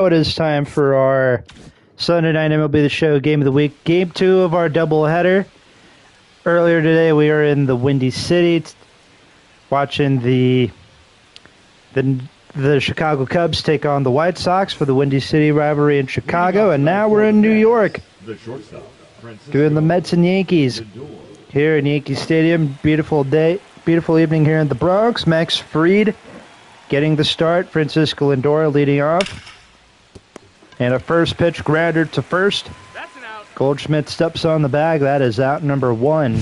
It is time for our Sunday night MLB The Show Game of the Week. Game 2 of our doubleheader. Earlier today, we were in the Windy City watching the Chicago Cubs take on the White Sox for the Windy City rivalry in Chicago, and now we're in New York doing the Mets and Yankees here in Yankee Stadium. Beautiful day, beautiful evening here in the Bronx. Max Fried getting the start. Francisco Lindor leading off. And a first pitch grounder to first. Goldschmidt steps on the bag. That is out number 1.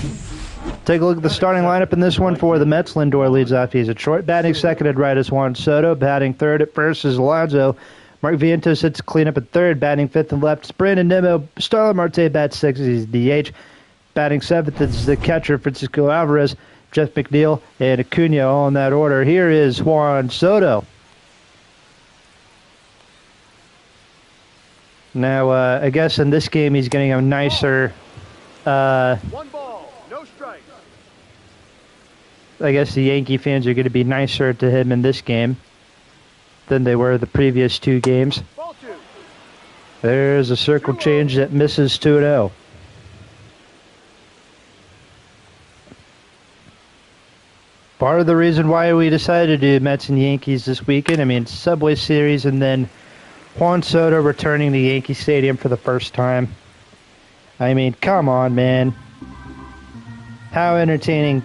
Take a look at the starting lineup in this one for the Mets. Lindor leads off. He's at short. Batting second at right is Juan Soto. Batting third at first is Alonso. Mark Vientos hits cleanup at third. Batting fifth and left is Brandon Nimmo. Starlin Marte bats sixth. He's DH. Batting seventh is the catcher, Francisco Alvarez. Jeff McNeil and Acuna all in that order. Here is Juan Soto. Now, I guess in this game he's getting a nicer... One ball, no strike. I guess the Yankee fans are going to be nicer to him in this game than they were the previous 2 games. Ball 2. There's a circle change that misses 2-0. Part of the reason why we decided to do Mets and Yankees this weekend, I mean, Subway Series and then Juan Soto returning to Yankee Stadium for the first time. I mean, come on, man. How entertaining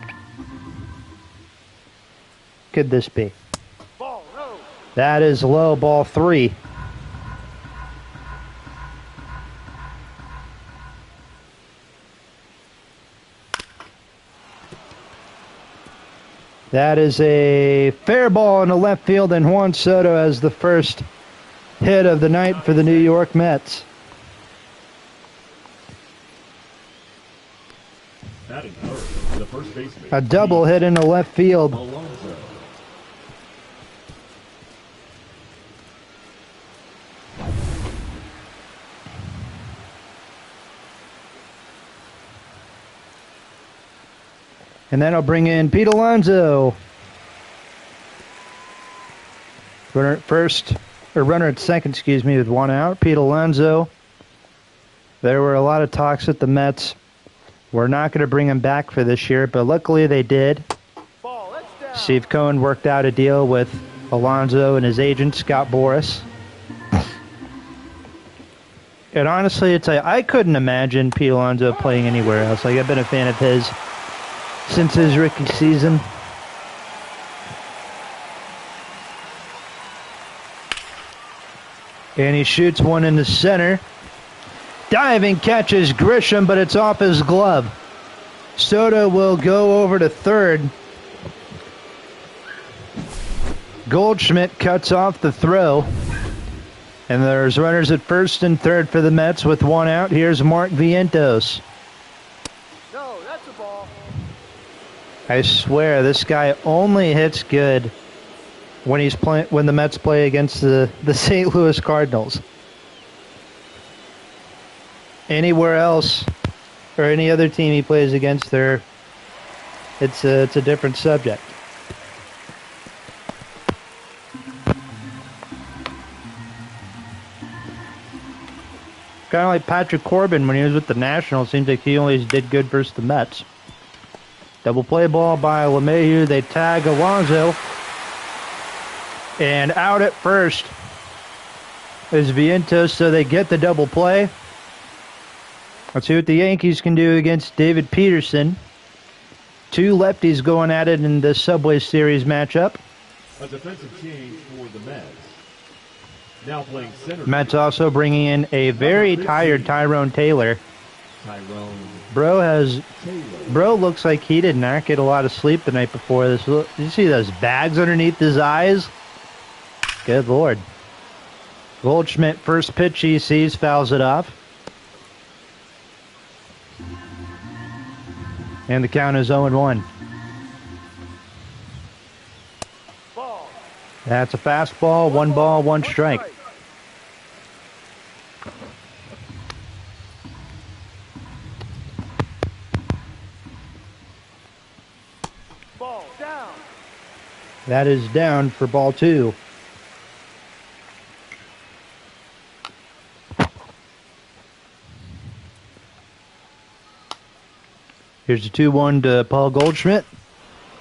could this be? Ball, no. That is low, ball 3. That is a fair ball in the left field, and Juan Soto has the first hit of the night for the New York Mets. A double hit in the left field. And then I'll bring in Pete Alonso. Runner at first. Or runner at second, excuse me, with 1 out. Pete Alonso. There were a lot of talks at the Mets. We're not going to bring him back for this year, but luckily they did. Steve Cohen worked out a deal with Alonso and his agent, Scott Boras. And honestly, I couldn't imagine Pete Alonso playing anywhere else. Like, I've been a fan of his since his rookie season. And he shoots one in the center. Diving catches Grisham, but it's off his glove. Soto will go over to third. Goldschmidt cuts off the throw. And there's runners at first and third for the Mets with 1 out. Here's Mark Vientos. No, that's a ball. I swear, this guy only hits good when when the Mets play against the St. Louis Cardinals. Anywhere else or any other team he plays against there, it's a different subject. Kind of like Patrick Corbin when he was with the Nationals. Seems like he always did good versus the Mets. Double play ball by LeMahieu. They tag Alonso. And out at first is Vientos, so they get the double play. Let's see what the Yankees can do against David Peterson. 2 lefties going at it in the Subway Series matchup. A defensive change for the Mets. Now playing center. Mets also bringing in a very tired Tyrone Taylor. Bro looks like he did not get a lot of sleep the night before this. Did you see those bags underneath his eyes? Good Lord. Goldschmidt, first pitch he sees, fouls it off. And the count is 0-1. That's a fastball, 1 ball, 1 strike. Ball down. That is down for ball 2. Here's the 2-1 to Paul Goldschmidt.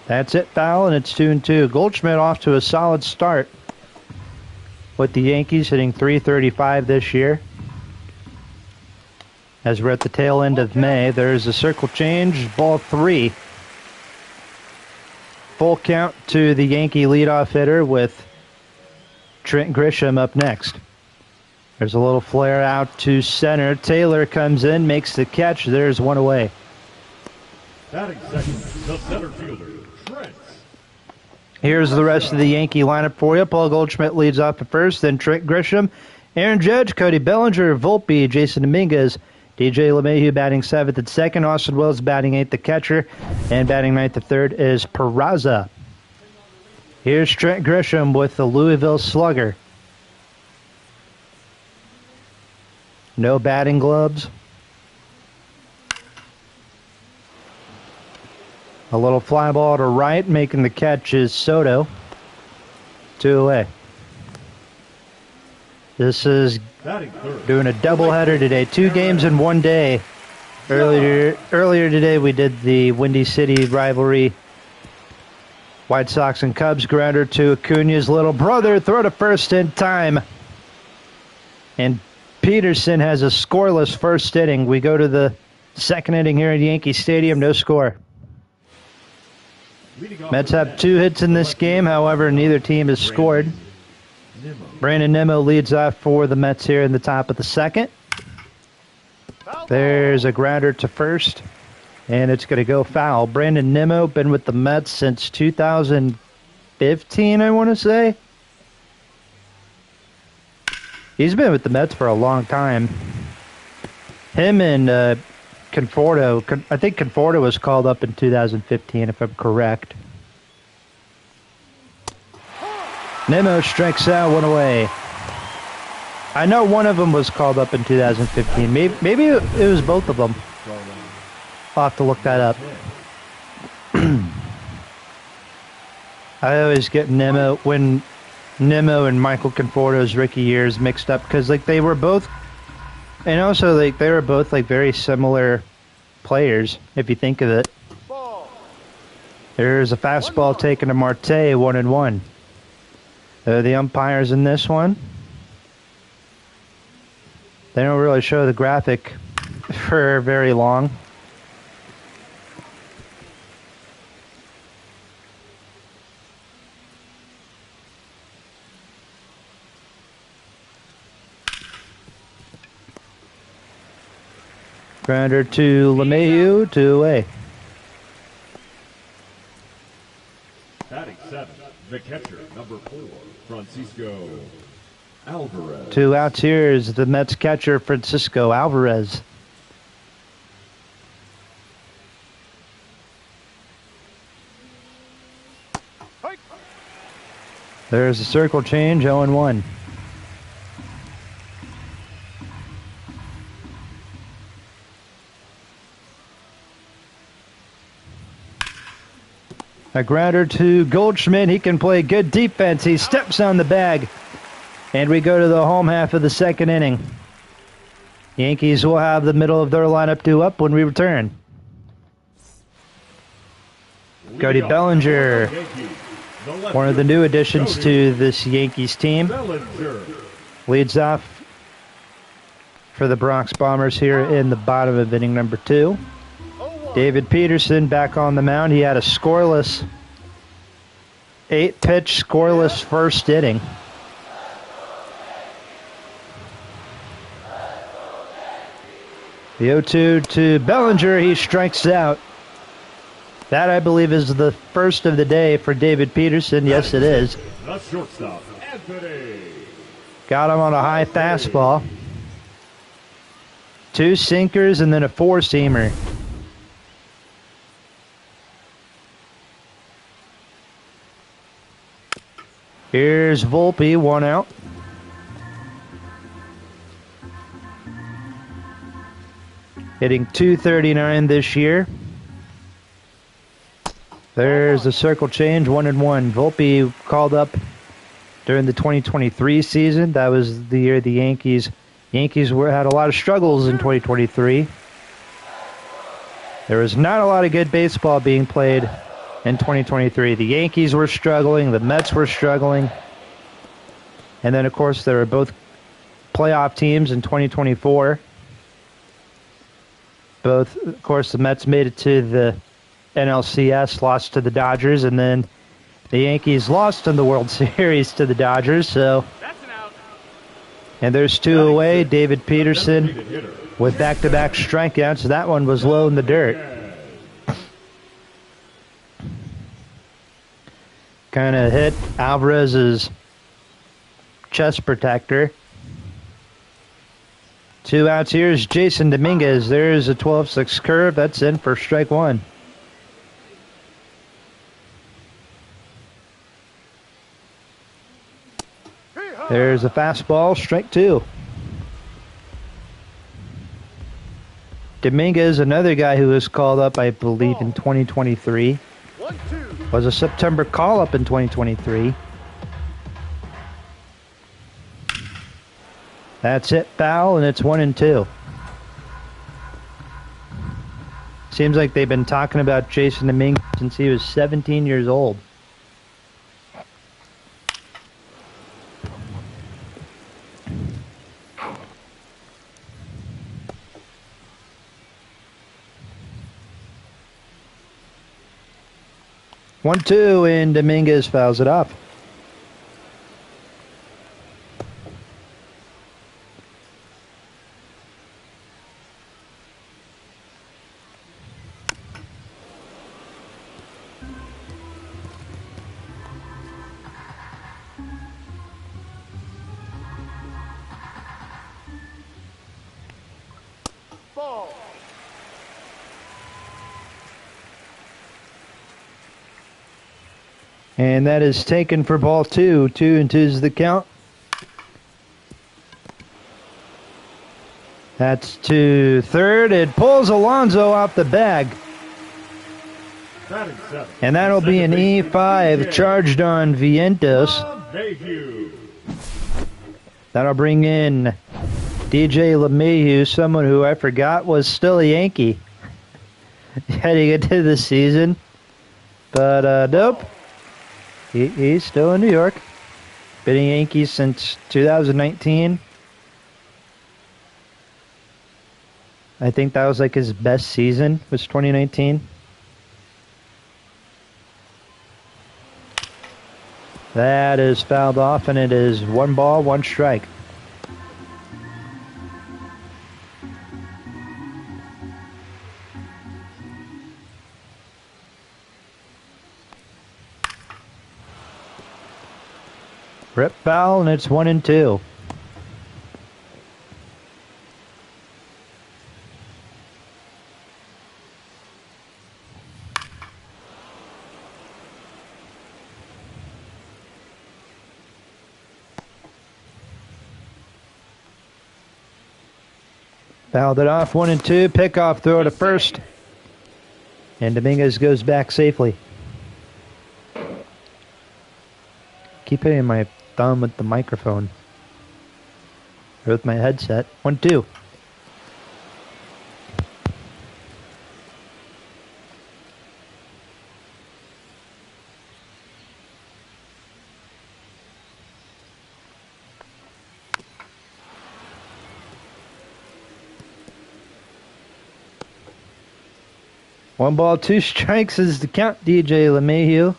That's it, foul, and it's 2-2. Goldschmidt off to a solid start with the Yankees, hitting .335 this year. As we're at the tail end of May, there's a circle change, ball 3. Full count to the Yankee leadoff hitter with Trent Grisham up next. There's a little flare out to center. Taylor comes in, makes the catch. There's one away. Batting second, the center fielder, Trent. Here's the rest of the Yankee lineup for you. Paul Goldschmidt leads off at first, then Trent Grisham, Aaron Judge, Cody Bellinger, Volpe, Jason Dominguez, DJ LeMahieu batting 7th and 2nd, Austin Wells batting 8th, the catcher, and batting 9th and 3rd is Peraza. Here's Trent Grisham with the Louisville Slugger. No batting gloves. A little fly ball to right, making the catch is Soto. 2 away. This is doing a doubleheader today. 2 games in 1 day. Earlier today we did the Windy City rivalry. White Sox and Cubs. Grounder to Acuna's little brother. Throw to first in time. And Peterson has a scoreless first inning. We go to the second inning here at Yankee Stadium. No score. Mets have 2 hits in this game. However, neither team has scored. Brandon Nimmo leads off for the Mets here in the top of the second. There's a grounder to first, and it's going to go foul. Brandon Nimmo, been with the Mets since 2015, I want to say. He's been with the Mets for a long time. Him and Conforto, I think Conforto was called up in 2015, if I'm correct. Nimmo strikes out, 1 away. I know one of them was called up in 2015. Maybe it was both of them. I'll have to look that up. I always get Nimmo and Michael Conforto's rookie years mixed up because they were both, and also they were both very similar players if you think of it. There's a fastball taken to Marte, 1-1. The umpires in this one. They don't really show the graphic for very long. Grounder to LeMahieu, 2 away. Batting 7th, the catcher, number 4, Francisco Alvarez. 2 outs here is the Mets catcher, Francisco Alvarez. There's a circle change, 0-1. A grounder to Goldschmidt. He can play good defense. He steps on the bag. And we go to the home half of the second inning. Yankees will have the middle of their lineup due up when we return. Cody Bellinger, one of the new additions to this Yankees team, leads off for the Bronx Bombers here in the bottom of inning number 2. David Peterson back on the mound. He had a scoreless 8-pitch scoreless first inning. The 0-2 to Bellinger. He strikes out. That, I believe, is the first of the day for David Peterson. Yes, it is. The shortstop, Anthony. Got him on a high fastball. 2 sinkers and then a 4-seamer. Here's Volpe, 1 out. Hitting .239 this year. There's the circle change, 1-1. Volpe called up during the 2023 season. That was the year the Yankees had a lot of struggles in 2023. There was not a lot of good baseball being played in 2023. The Yankees were struggling. The Mets were struggling. And then, of course, there were both playoff teams in 2024. Both, of course, the Mets made it to the NLCS, lost to the Dodgers, and then the Yankees lost in the World Series to the Dodgers. So, and there's two away. David Peterson with back-to-back strikeouts. That one was low in the dirt. Kind of hit Alvarez's chest protector. 2 outs. Here's Jason Dominguez. There's a 12-6 curve. That's in for strike one. There's a fastball, strike two. Dominguez, another guy who was called up, I believe, in 2023. Was a September call-up in 2023. That's it, foul, and it's 1-2. Seems like they've been talking about Jason Dominguez since he was 17 years old. One, two, and Dominguez fouls it off. Ball. And that is taken for ball two. 2-2 is the count. That's to third. It pulls Alonso off the bag. And that'll be an E5 charged on Vientos. That'll bring in DJ LeMahieu, someone who I forgot was still a Yankee heading into the season. But nope. He's still in New York. Been a Yankees since 2019. I think that was like his best season, was 2019. That is fouled off, and it is 1 ball, 1 strike. Rip foul, and it's 1-2. Fouled it off, 1-2. Pickoff throw to first. And Dominguez goes back safely. Keep hitting my thumb with the microphone. Or with my headset. 1-2. One ball, 2 strikes is the count, DJ LeMahieu.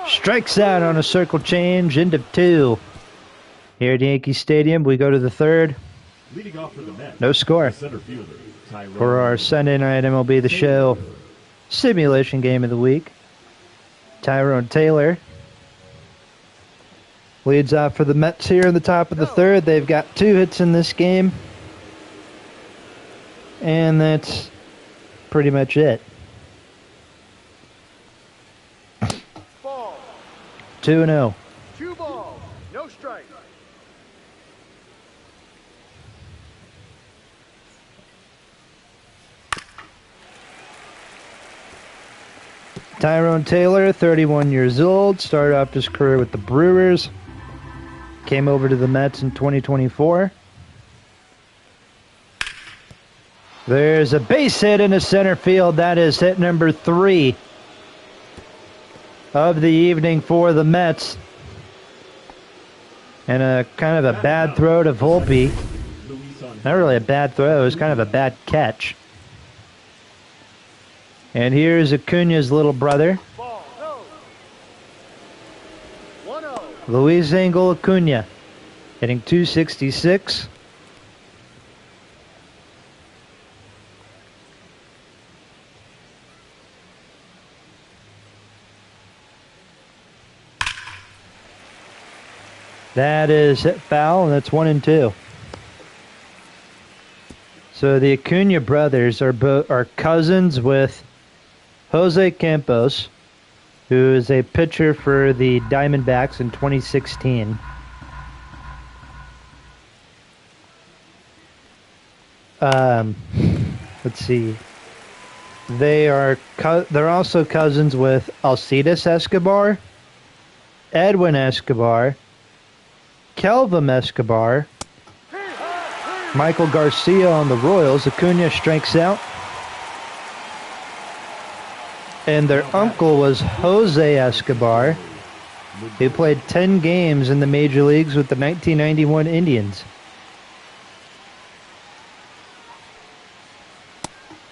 Strikes out on a circle change, end of 2. Here at Yankee Stadium, we go to the third. Leading off for the Mets, no score. Center fielder, For our Sunday night MLB The Show simulation game of the week, Tyrone Taylor leads off for the Mets here in the top of the third. They've got 2 hits in this game. And that's pretty much it. Ball. 2-0. 2 balls. No strike. Tyrone Taylor, 31 years old, started off his career with the Brewers. Came over to the Mets in 2024. There's a base hit in the center field. That is hit number 3 of the evening for the Mets. And a kind of a bad throw to Volpe. Not really a bad throw, it was kind of a bad catch. And here's Acuna's little brother, Ball, no. 1-0. Luis Angel Acuna, hitting .266. That is hit foul, and that's 1-2. So the Acuna brothers are cousins with Jose Campos, who is a pitcher for the Diamondbacks in 2016. Let's see. They're also cousins with Alcides Escobar, Edwin Escobar, Kelvin Escobar, Michael Garcia on the Royals. Acuna strikes out. And their uncle was Jose Escobar, who played 10 games in the major leagues with the 1991 Indians.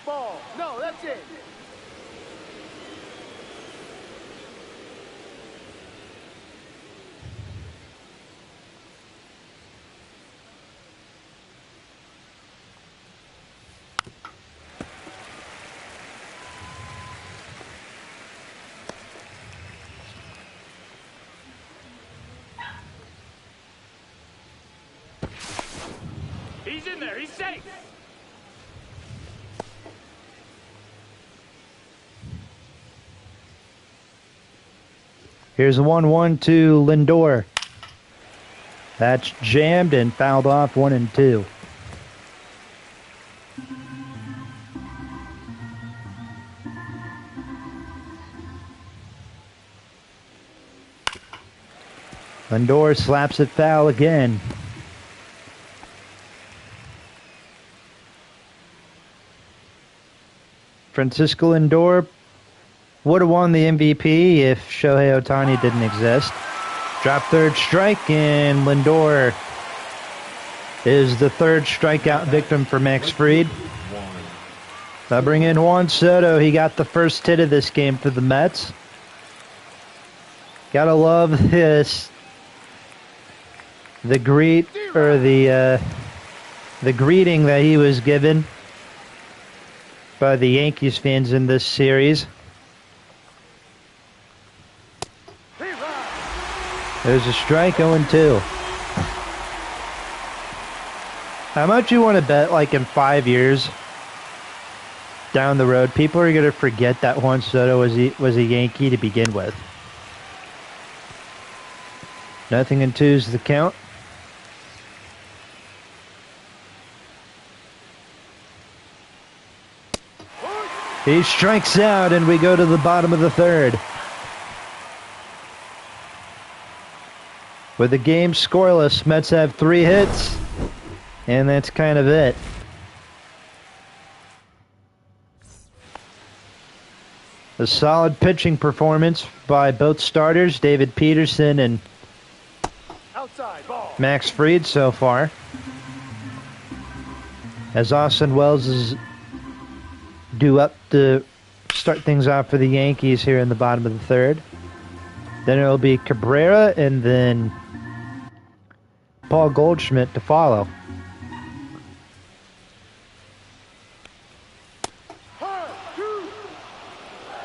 Ball, no, that's it. He's in there, he's safe. Here's a 1-1 to Lindor. That's jammed and fouled off, 1-2. Lindor slaps it foul again. Francisco Lindor would have won the MVP if Shohei Ohtani didn't exist. Drop third strike, and Lindor is the third strikeout victim for Max Fried. They'll bring in Juan Soto. He got the first hit of this game for the Mets. Gotta love this. The greeting that he was given by the Yankees fans in this series. There's a strike, 0-2. How much you want to bet, like in 5 years down the road, people are going to forget that Juan Soto was a Yankee to begin with? 0-2 is the count. He strikes out, and we go to the bottom of the third. With the game scoreless, Mets have 3 hits, and that's kind of it. A solid pitching performance by both starters, David Peterson and Outside, ball. Max Fried so far. As Austin Wells is due up to start things off for the Yankees here in the bottom of the third. Then it'll be Cabrera and then Paul Goldschmidt to follow.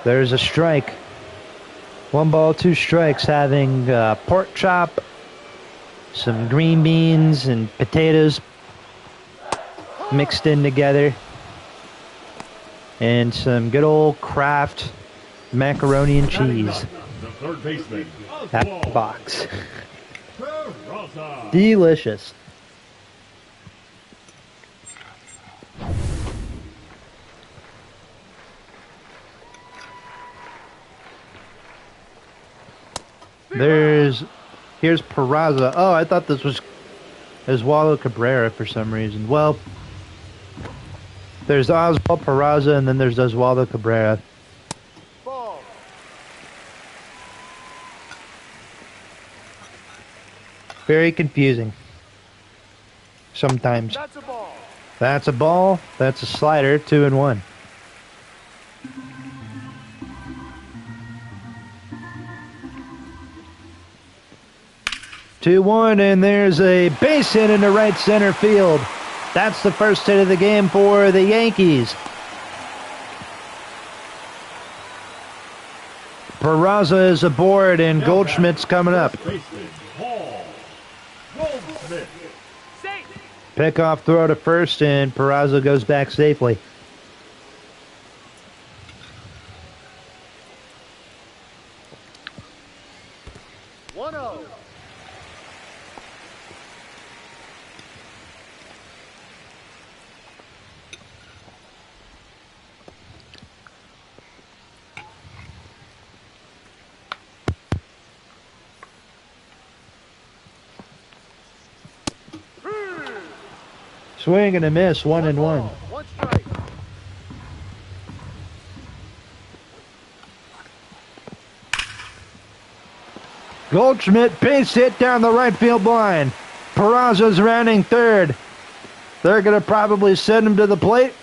There's a strike. 1 ball, 2 strikes, having pork chop, some green beans and potatoes mixed in together, and some good old Kraft macaroni and cheese. The third baseman. At the box. Delicious. Here's Peraza. Oh, I thought this was Oswaldo Cabrera for some reason. Well, There's Oswald Peraza, and then there's Oswaldo Cabrera. Ball. Very confusing. Sometimes. That's a ball. That's a ball. That's a slider. 2-1. Two one, and there's a base hit into right center field. That's the first hit of the game for the Yankees. Peraza is aboard, and Goldschmidt's coming up. Pickoff throw to first, and Peraza goes back safely. Swing and a miss, 1-1. One strike. Goldschmidt base hit down the right field line. Peraza's rounding third. They're going to probably send him to the plate.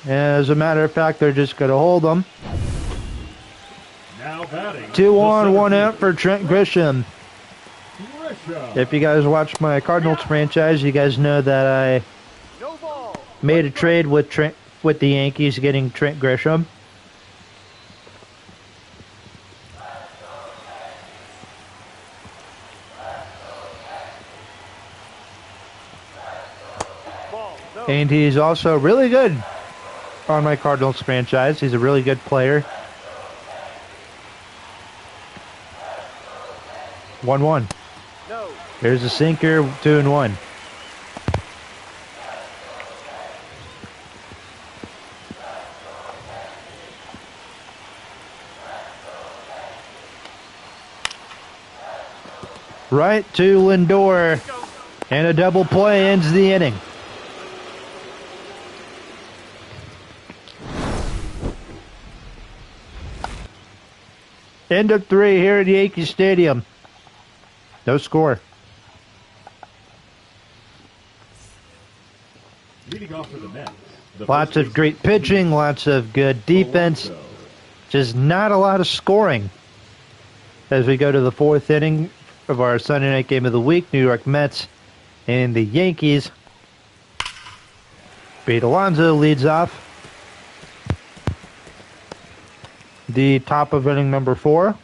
As a matter of fact, they're just going to hold him. Now batting. 2 on, 1 out for Trent Grisham. If you guys watch my Cardinals franchise, you guys know that I No ball. made a trade with the Yankees getting Trent Grisham. Ball. No. And he's also really good on my Cardinals franchise. He's a really good player. 1-1. No. There's a sinker, 2-1. Right to Lindor, and a double play ends the inning. End of 3 here at Yankee Stadium. No score. Leading off for the Mets. Lots of great pitching, lots of good defense. Just not a lot of scoring. As we go to the 4th inning of our Sunday night game of the week, New York Mets and the Yankees. Pete Alonso leads off. The top of inning number 4.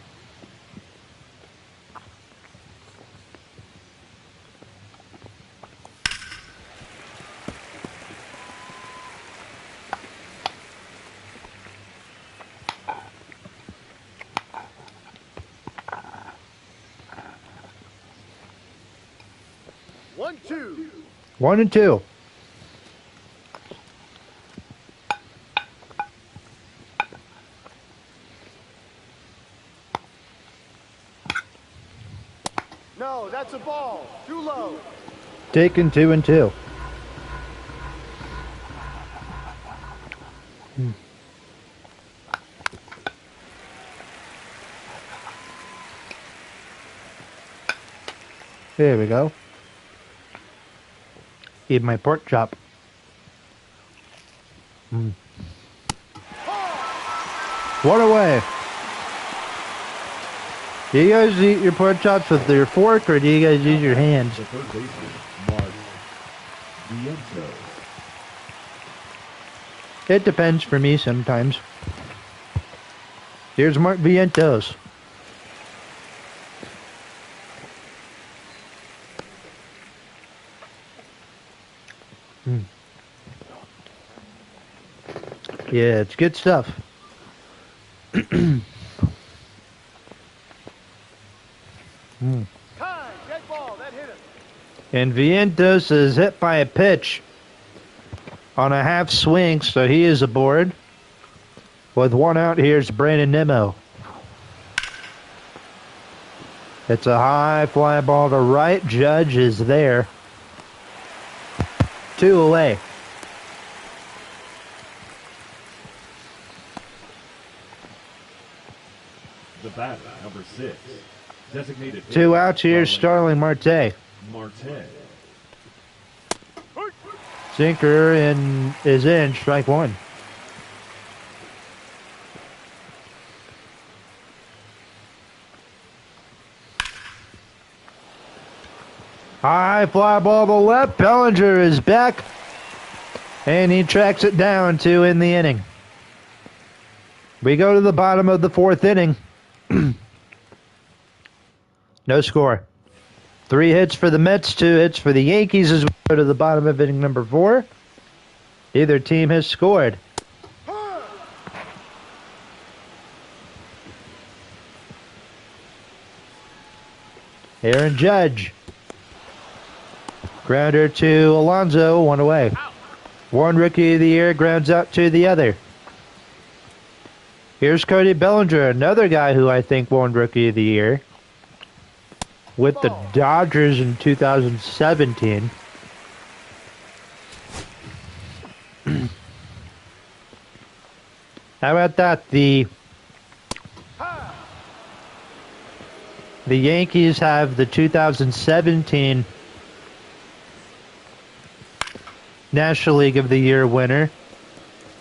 One, two. 1 and 2. No, that's a ball. Too low. Taken 2 and 2. There we go. Eat my pork chop. One away. Do you guys eat your pork chops with your fork, or do you guys use your hands? The third baseman, Mark Vientos. It depends for me sometimes. Here's Mark Vientos. Yeah, it's good stuff. Time. Dead ball. That hit him. And Vientos is hit by a pitch on a half swing, so he is aboard. With 1 out, here's Brandon Nimmo. It's a high fly ball to right. Judge is there. 2 away. batter, number 6. Designated 2 outs here, Starling Marte. Marte. Sinker is in, strike 1. High fly ball to left. Bellinger is back. And he tracks it down to end the inning. We go to the bottom of the 4th inning. No score. 3 hits for the Mets, 2 hits for the Yankees as we go to the bottom of inning number 4. Either team has scored. Aaron Judge. Grounder to Alonso, 1 away. 1 Rookie of the Year, grounds out to the other. Here's Cody Bellinger, another guy who I think won Rookie of the Year with the Dodgers in 2017. How about that? The Yankees have the 2017 National League of the Year winner,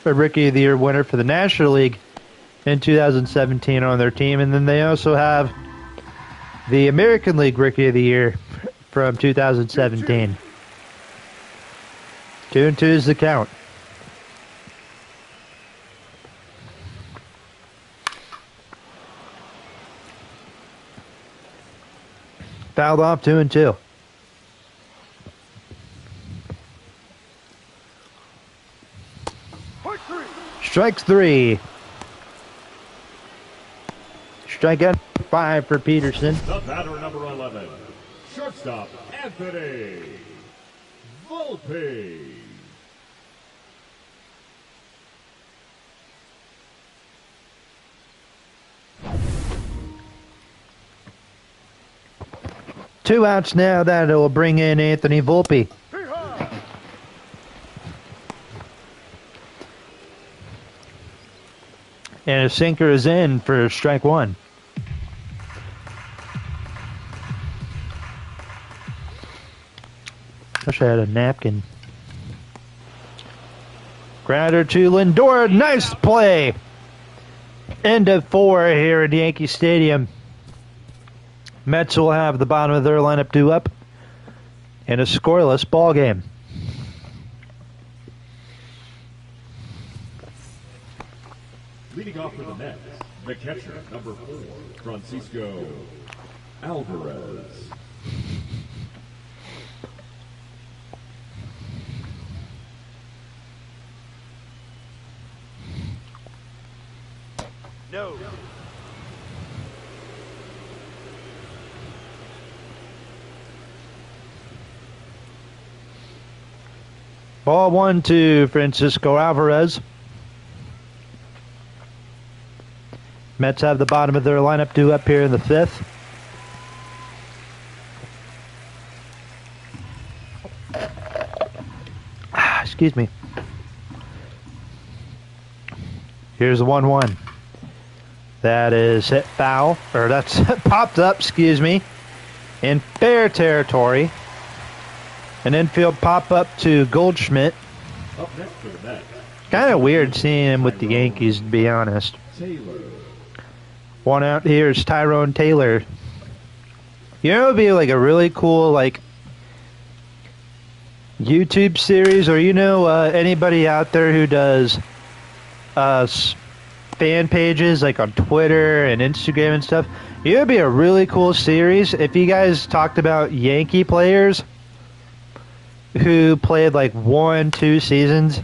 or Rookie of the Year winner for the National League in 2017 on their team, and then they also have the American League Rookie of the Year from 2017. 2-2 is the count. Fouled off 2-2. Strikes 3. Strike out 5 for Peterson. The batter, number 11, shortstop Anthony Volpe. Two outs now. That will bring in Anthony Volpe. And a sinker is in for strike 1. Wish I had a napkin. Grounder to Lindor. Nice play. End of 4 here at Yankee Stadium. Mets will have the bottom of their lineup due up in a scoreless ball game. Leading off for the Mets, the catcher, number 4, Francisco Alvarez. No. Ball 1 to Francisco Alvarez. Mets have the bottom of their lineup due up here in the 5th. Excuse me. Here's the 1-1. That is hit foul, or that's popped up, excuse me, in fair territory. An infield pop-up to Goldschmidt. Up next for the Mets, Kind of weird seeing him with the Yankees, to be honest. Taylor. 1 out here is Tyrone Taylor. You know, it would be like a really cool, like, YouTube series, or you know, anybody out there who does fan pages, like on Twitter and Instagram and stuff. It would be a really cool series if you guys talked about Yankee players who played like 1-2 seasons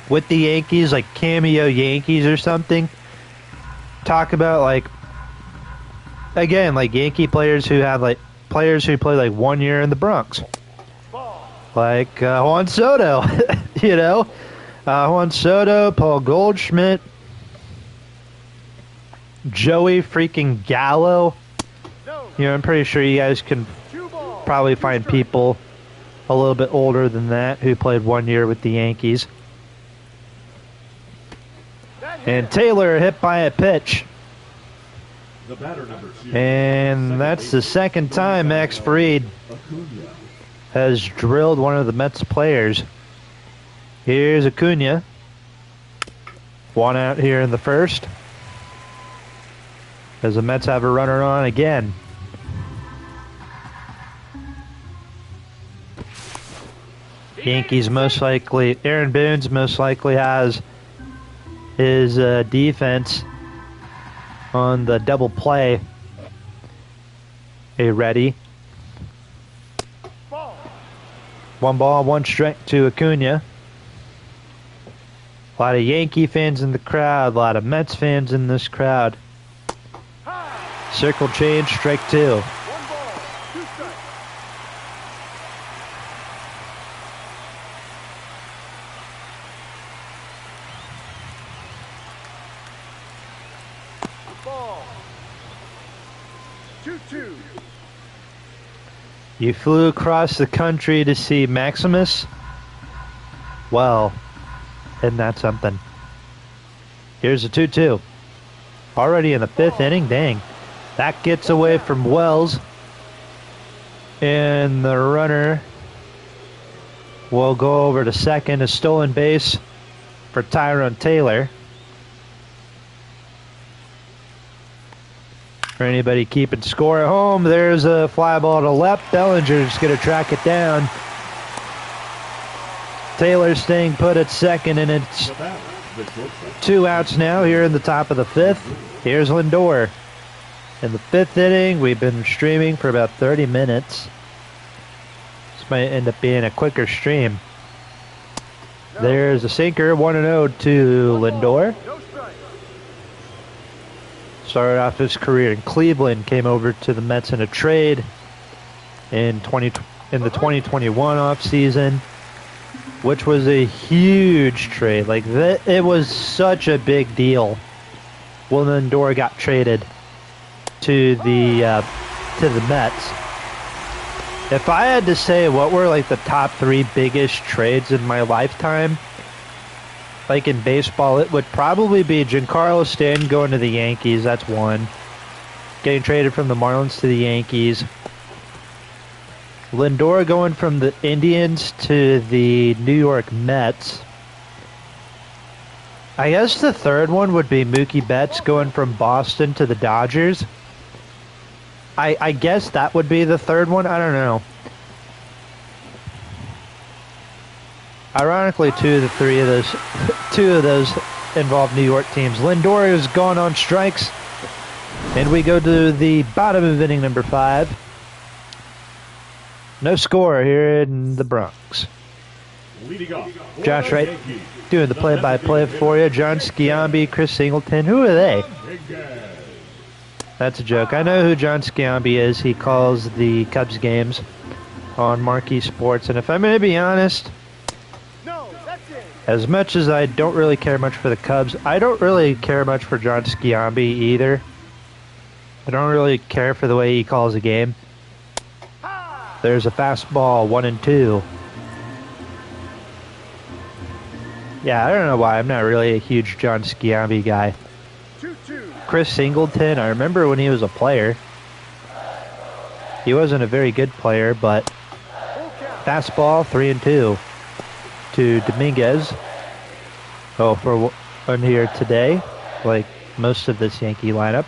with the Yankees, like cameo Yankees or something. Talk about, like, again, like Yankee players who have, like, players who play like 1 year in the Bronx, like Juan Soto. You know, Juan Soto, Paul Goldschmidt, Joey freaking Gallo. You know, I'm pretty sure you guys can probably find people a little bit older than that who played 1 year with the Yankees. And Taylor hit by a pitch. The batter number 2. And that's the second time Max Fried Acuna. has drilled one of the Mets players. Here's Acuna. 1 out here in the first. As the Mets have a runner on again. Yankees most likely, Aaron Boone's most likely has his defense on the double play ready. Ball. 1 ball, 1 strike to Acuna. A lot of Yankee fans in the crowd, a lot of Mets fans in this crowd. Circle change, strike 2. 1 ball, 2 strikes. Ball. 2-2. You flew across the country to see Maximus? Well, isn't that something? Here's a 2-2. Already in the 5th inning, dang. That gets away from Wells. And the runner will go over to second. A stolen base for Tyrone Taylor. For anybody keeping score at home, there's a fly ball to left. Bellinger's going to track it down. Taylor staying put at second, and it's 2 outs now here in the top of the 5th. Here's Lindor. In the 5th inning, we've been streaming for about 30 minutes. This might end up being a quicker stream. There's a sinker, 1-0 to Lindor. No strike. Started off his career in Cleveland, came over to the Mets in a trade in the 2021 offseason, which was a huge trade. Like it was such a big deal when Lindor got traded to the Mets. If I had to say what were like the top 3 biggest trades in my lifetime, like in baseball, it would probably be Giancarlo Stanton going to the Yankees. That's 1. Getting traded from the Marlins to the Yankees. Lindor going from the Indians to the New York Mets. I guess the 3rd one would be Mookie Betts going from Boston to the Dodgers. I guess that would be the 3rd one. I don't know. Ironically, 2 of those involve New York teams. Lindor is gone on strikes, and we go to the bottom of inning number 5. No score here in the Bronx. Josh Wright doing the play-by-play for you. John Sciambi, Chris Singleton. Who are they? That's a joke. I know who John Sciambi is. He calls the Cubs games on Marquee Sports. And if I'm going to be honest, as much as I don't really care much for the Cubs, I don't really care much for John Sciambi either. I don't really care for the way he calls a game. There's a fastball, 1-2. Yeah, I don't know why. I'm not really a huge John Sciambi guy. Chris Singleton, I remember when he was a player. He wasn't a very good player, but fastball, 3-2 to Dominguez. Oh, for one here today, like most of this Yankee lineup.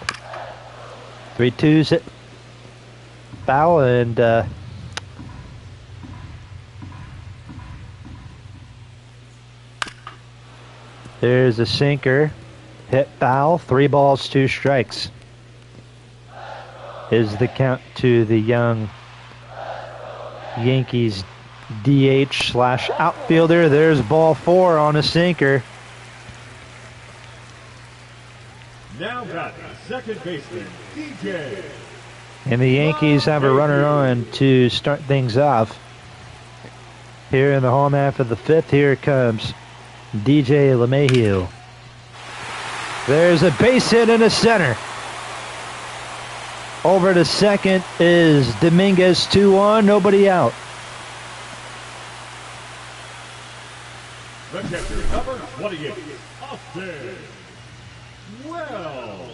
3-2's hit foul, and there's a sinker. Hit foul, 3 balls, 2 strikes. Is the count to the young Yankees DH/outfielder. There's ball 4 on a sinker. Now got second baseman, DJ. And the Yankees have a runner on to start things off. Here in the home half of the 5th, here it comes DJ LeMahieu. There's a base hit in the center. Over to second is Dominguez, 2-1, nobody out. The catcher, number 28, Austin Wells.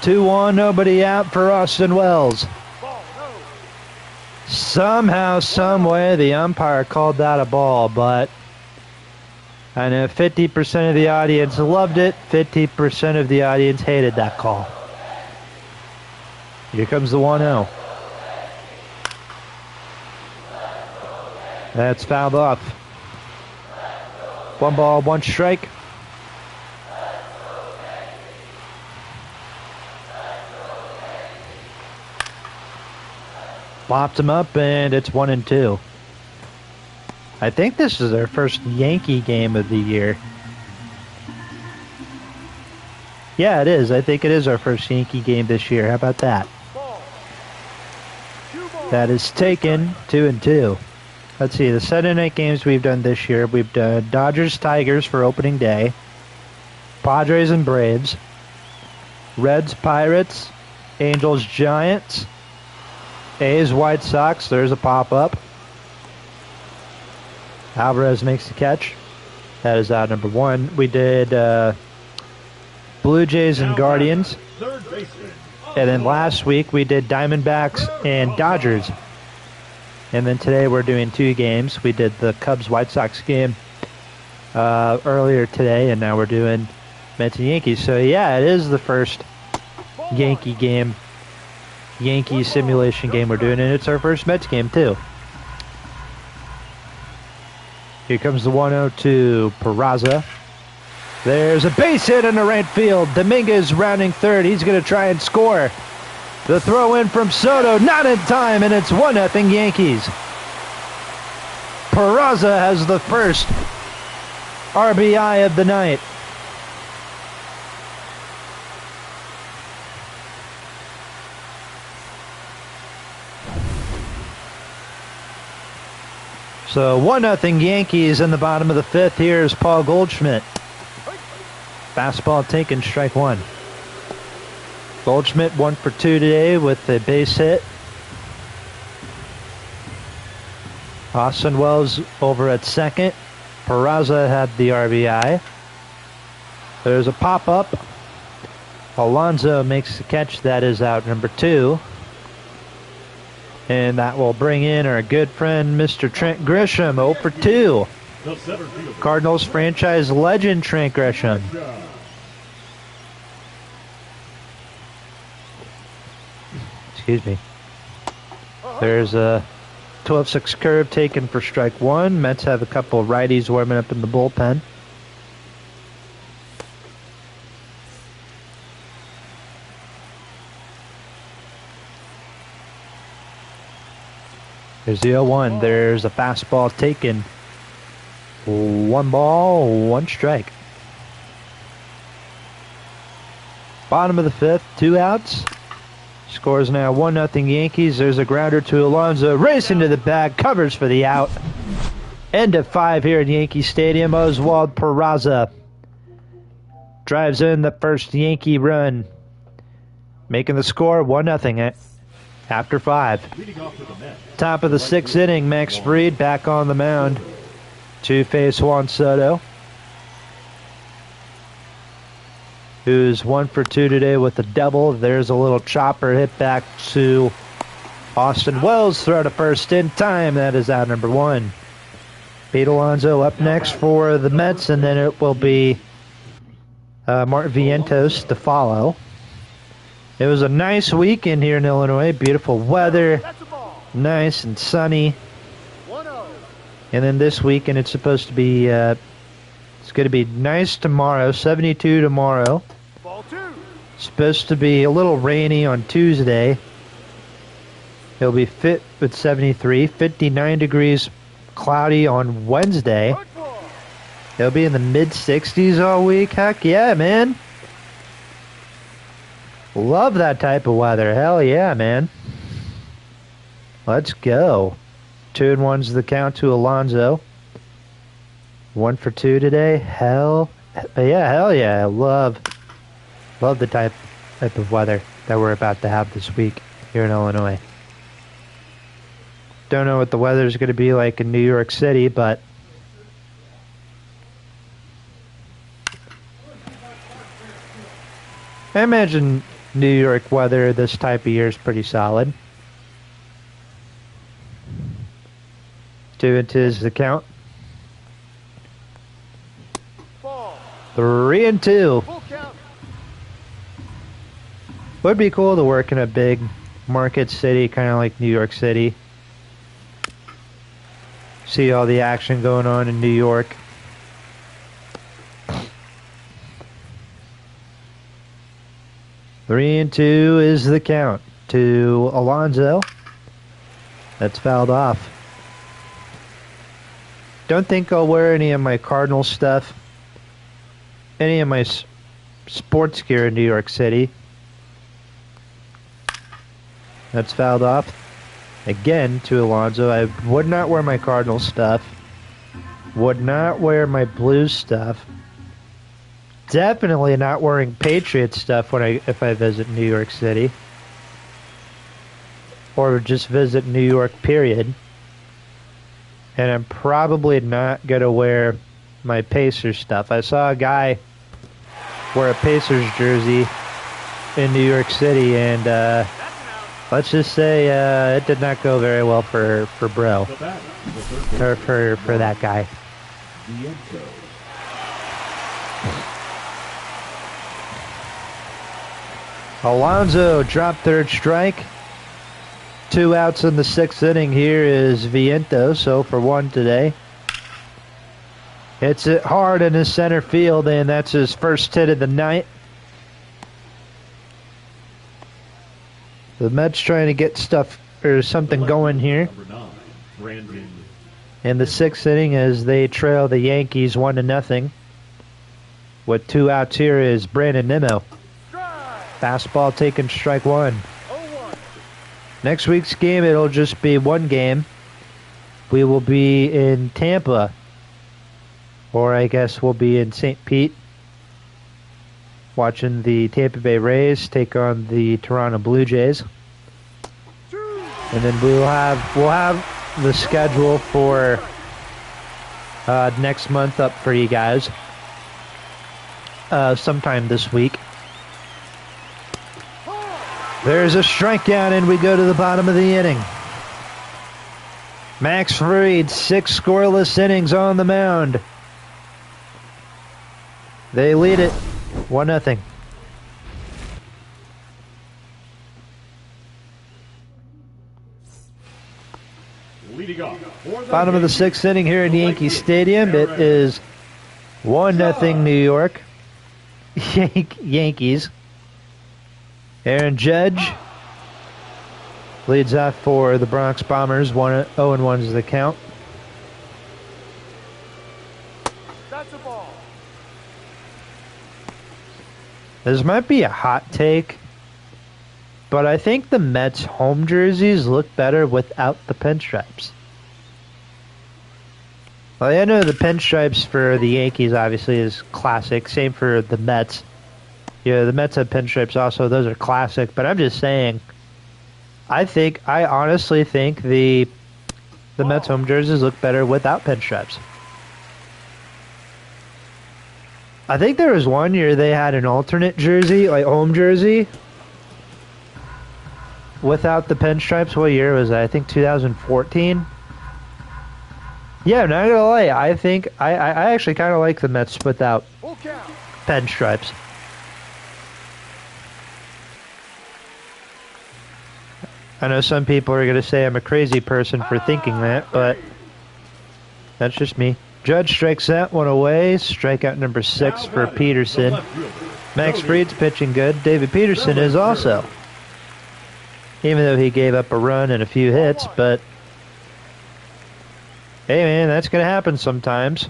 2-1, nobody out for Austin Wells. Ball, no. Somehow, some way, the umpire called that a ball, but I know 50% of the audience loved it, 50% of the audience hated that call. Here comes the 1-0. That's fouled off. 1 ball, 1 strike. Popped him up, and it's 1-2. I think this is our first Yankee game of the year. Yeah, it is. I think it is our first Yankee game this year. How about that? Ball. 2 balls. That is taken 2-2. Let's see, the Sunday night games we've done this year. We've done Dodgers, Tigers for opening day. Padres and Braves. Reds, Pirates. Angels, Giants. A's, White Sox. There's a pop-up. Alvarez makes the catch. That is out number 1. We did Blue Jays and Guardians. And then last week we did Diamondbacks and Dodgers. And then today we're doing 2 games. We did the Cubs-White Sox game earlier today, and now we're doing Mets and Yankees. So yeah, it is the first Yankee game, Yankee simulation game we're doing, and it's our first Mets game too. Here comes the 1-0 to Peraza. There's a base hit in the right field. Dominguez rounding third. He's going to try and score. The throw in from Soto, not in time, and it's 1-0 Yankees. Peraza has the first RBI of the night. So 1-0 Yankees in the bottom of the 5th. Here's Paul Goldschmidt. Fastball taken, strike 1. Goldschmidt 1 for 2 today with a base hit. Austin Wells over at second. Peraza had the RBI. There's a pop-up. Alonso makes the catch. That is out number 2. And that will bring in our good friend, Mr. Trent Grisham, 0 for 2. Cardinals franchise legend, Trent Grisham. Excuse me. There's a 12-6 curve taken for strike 1. Mets have a couple of righties warming up in the bullpen. There's the 0-1. There's a fastball taken. 1 ball, 1 strike. Bottom of the 5th, 2 outs. Scores now 1-0 Yankees. There's a grounder to Alonso. Racing to the bag, covers for the out. End of 5 here at Yankee Stadium. Oswald Peraza drives in the first Yankee run, making the score 1-0 after 5. Top of the 6th inning, Max Fried back on the mound to face Juan Soto, who's 1 for 2 today with a double. There's a little chopper hit back to Austin Wells. Throw to first in time. That is out number 1. Pete Alonso up next for the Mets, and then it will be Martin Vientos to follow. It was a nice weekend here in Illinois. Beautiful weather. Nice and sunny. 1-0. And then this weekend it's supposed to be, it's going to be nice tomorrow, 72 tomorrow. Ball 2. Supposed to be a little rainy on Tuesday. It'll be fit with 73, 59 degrees cloudy on Wednesday. Good ball. It'll be in the mid-60s all week. Heck yeah, man. Love that type of weather. Hell yeah, man. Let's go. 2-1's the count to Alonso. 1 for 2 today. Hell yeah. I love the type of weather that we're about to have this week here in Illinois. Don't know what the weather's going to be like in New York City, but I imagine New York weather this type of year is pretty solid. 2-2 is the count. Ball. 3-2. Full count. Would be cool to work in a big market city, kind of like New York City. See all the action going on in New York. Three and 2 is the count to Alonso. That's fouled off. Don't think I'll wear any of my Cardinal stuff, any of my sports gear in New York City. That's fouled off. Again to Alonso. I would not wear my Cardinal stuff. Would not wear my Blues stuff. Definitely not wearing Patriots stuff if I visit New York City. Or just visit New York, period. And I'm probably not going to wear my Pacers stuff. I saw a guy wear a Pacers jersey in New York City, and let's just say it did not go very well for bro. Or for that guy. Alonso dropped third strike. 2 outs in the 6th inning. Here is Vientos, 0 for 1 today. Hits it hard in his center field, and that's his first hit of the night. The Mets trying to get stuff or something going here in the 6th inning as they trail the Yankees 1-0. With 2 outs here is Brandon Nimmo. Fastball taken, strike 1. Next week's game, it'll just be one game. We will be in Tampa. Or I guess we'll be in St. Pete. Watching the Tampa Bay Rays take on the Toronto Blue Jays. And then we'll have the schedule for next month up for you guys. Sometime this week. There's a strikeout, and we go to the bottom of the inning. Max Fried, 6 scoreless innings on the mound. They lead it 1-0. Bottom of the 6th inning here in Yankee Stadium. It is 1-0 New York. Yankees. Aaron Judge leads off for the Bronx Bombers. 0-1 is the count. That's a ball. This might be a hot take, but I think the Mets home jerseys look better without the pinstripes. Well, I know the pinstripes for the Yankees obviously is classic. Same for the Mets. Yeah, the Mets have pinstripes also. Those are classic. But I'm just saying, I honestly think the Mets home jerseys look better without pinstripes. I think there was one year they had an alternate jersey, like home jersey, without the pinstripes. What year was that? I think 2014. Yeah, I'm not gonna lie. I think I actually kind of like the Mets without pinstripes. I know some people are going to say I'm a crazy person for thinking that, but that's just me. Judge strikes that one away. Strikeout number 6 for Peterson. Max Fried's pitching good. David Peterson is also. Even though he gave up a run and a few hits, but hey man, that's going to happen sometimes.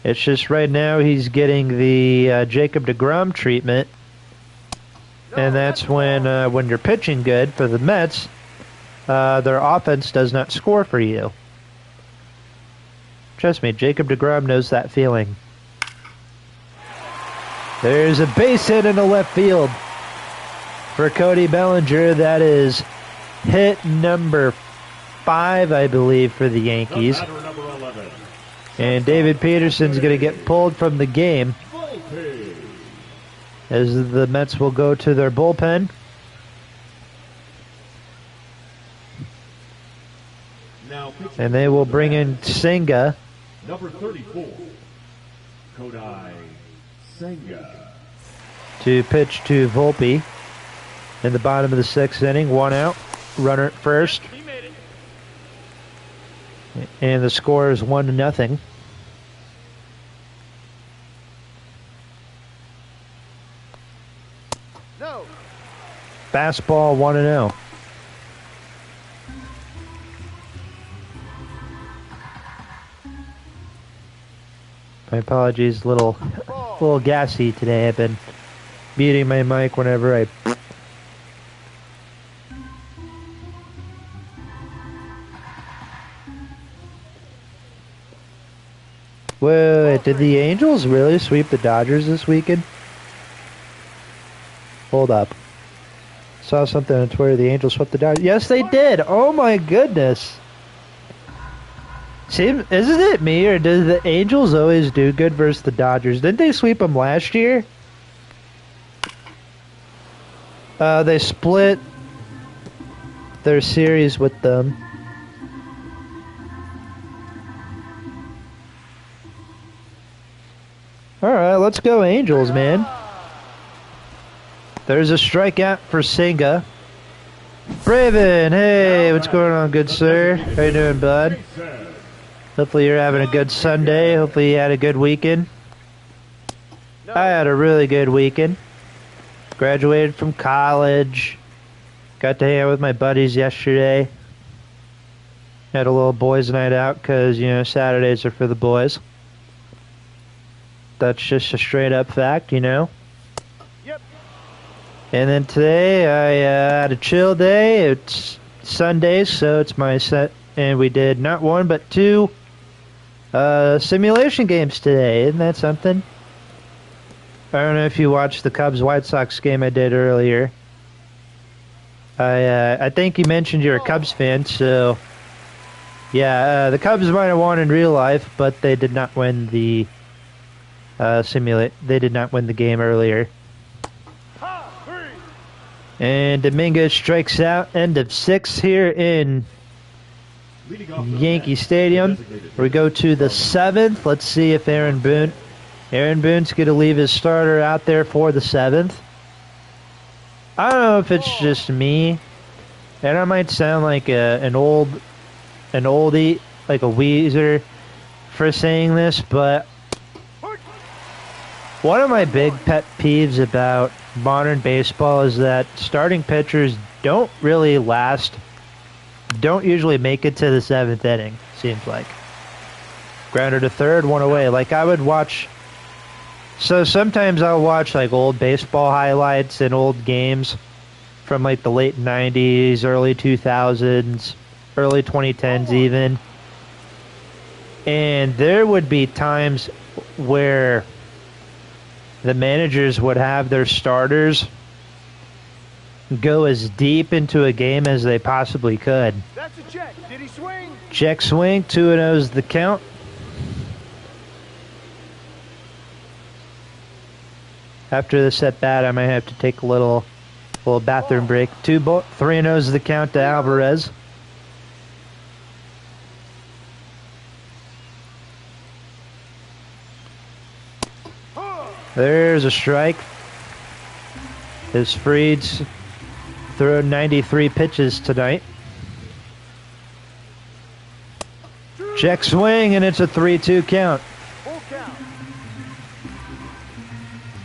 It's just right now he's getting the Jacob deGrom treatment. And that's when you're pitching good for the Mets, their offense does not score for you. Trust me, Jacob deGrom knows that feeling. There's a base hit in the left field for Cody Bellinger. That is hit number 5, I believe, for the Yankees. And David Peterson's going to get pulled from the game. as the Mets will go to their bullpen. Now And they will bring in Senga. number 34, Kodai Senga. To pitch to Volpe in the bottom of the 6th inning. 1 out, runner at first. He made it. And the score is 1-0. No. Fastball 1-0. My apologies, little gassy today. I've been muting my mic whenever I. Wait, did the Angels really sweep the Dodgers this weekend? Hold up. Saw something on Twitter. The Angels swept the Dodgers. Yes, they did. Oh my goodness. Isn't it me, or does the Angels always do good versus the Dodgers? Didn't they sweep them last year? They split their series with them. Alright, let's go Angels, man. There's a strikeout for Senga. Braven, hey, what's going on, good sir? How you doing, bud? Hopefully you're having a good Sunday. Hopefully you had a good weekend. I had a really good weekend. Graduated from college. Got to hang out with my buddies yesterday. Had a little boys' night out because, you know, Saturdays are for the boys. That's just a straight up fact, you know. Yep. And then today I had a chill day. It's Sunday, so it's my set. And we did not one, but 2 simulation games today. Isn't that something? I don't know if you watched the Cubs-White Sox game I did earlier. I think you mentioned you're a Cubs fan, so... Yeah, the Cubs might have won in real life, but they did not win the... They did not win the game earlier. And Dominguez strikes out. End of 6 here in Yankee Stadium. We go to the 7th. Let's see if Aaron Boone... Aaron Boone's going to leave his starter out there for the 7th. I don't know if it's just me, and I might sound like an oldie, like a Weezer, for saying this, but one of my big pet peeves about modern baseball is that starting pitchers don't really last, don't usually make it to the 7th inning, seems like. Grounded to third, 1 away. Like, I would watch... So sometimes I'll watch like old baseball highlights and old games from like the late 90s, early 2000s, early 2010s even. And there would be times where the managers would have their starters go as deep into a game as they possibly could. That's a check. Did he swing? Check swing, 2-0 is the count. After this at bat, I might have to take a little bathroom break. 3-0 is the count to Alvarez. There's a strike. As Fried's thrown 93 pitches tonight. Check swing, and it's a 3-2 count. Full count.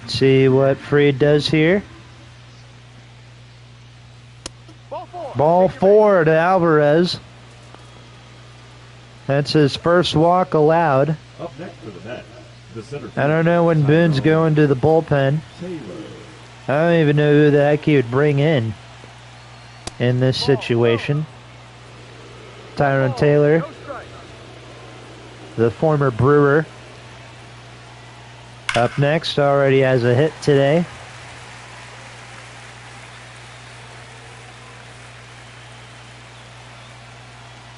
See what Fried does here. Ball 4 to Alvarez. That's his first walk allowed. Up next for the Mets, the center I don't know when Boone's going to the bullpen. I don't even know who the heck he would bring in this situation. Tyrone Taylor, the former Brewer. Up next, already has a hit today.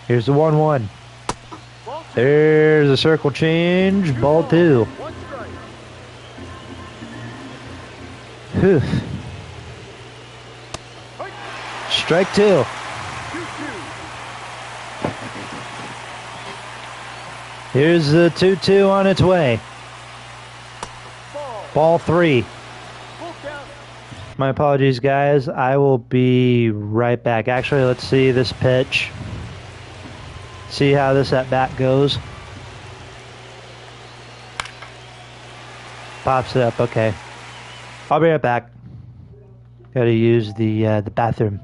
Here's the 1-1. There's a circle change, ball 2. Whew. Strike two. 2-2. Here's the 2-2 on its way. Ball three. Full count. My apologies, guys. I will be right back. Actually, let's see this pitch. See how this at bat goes. Pops it up. Okay. I'll be right back. Gotta use the bathroom.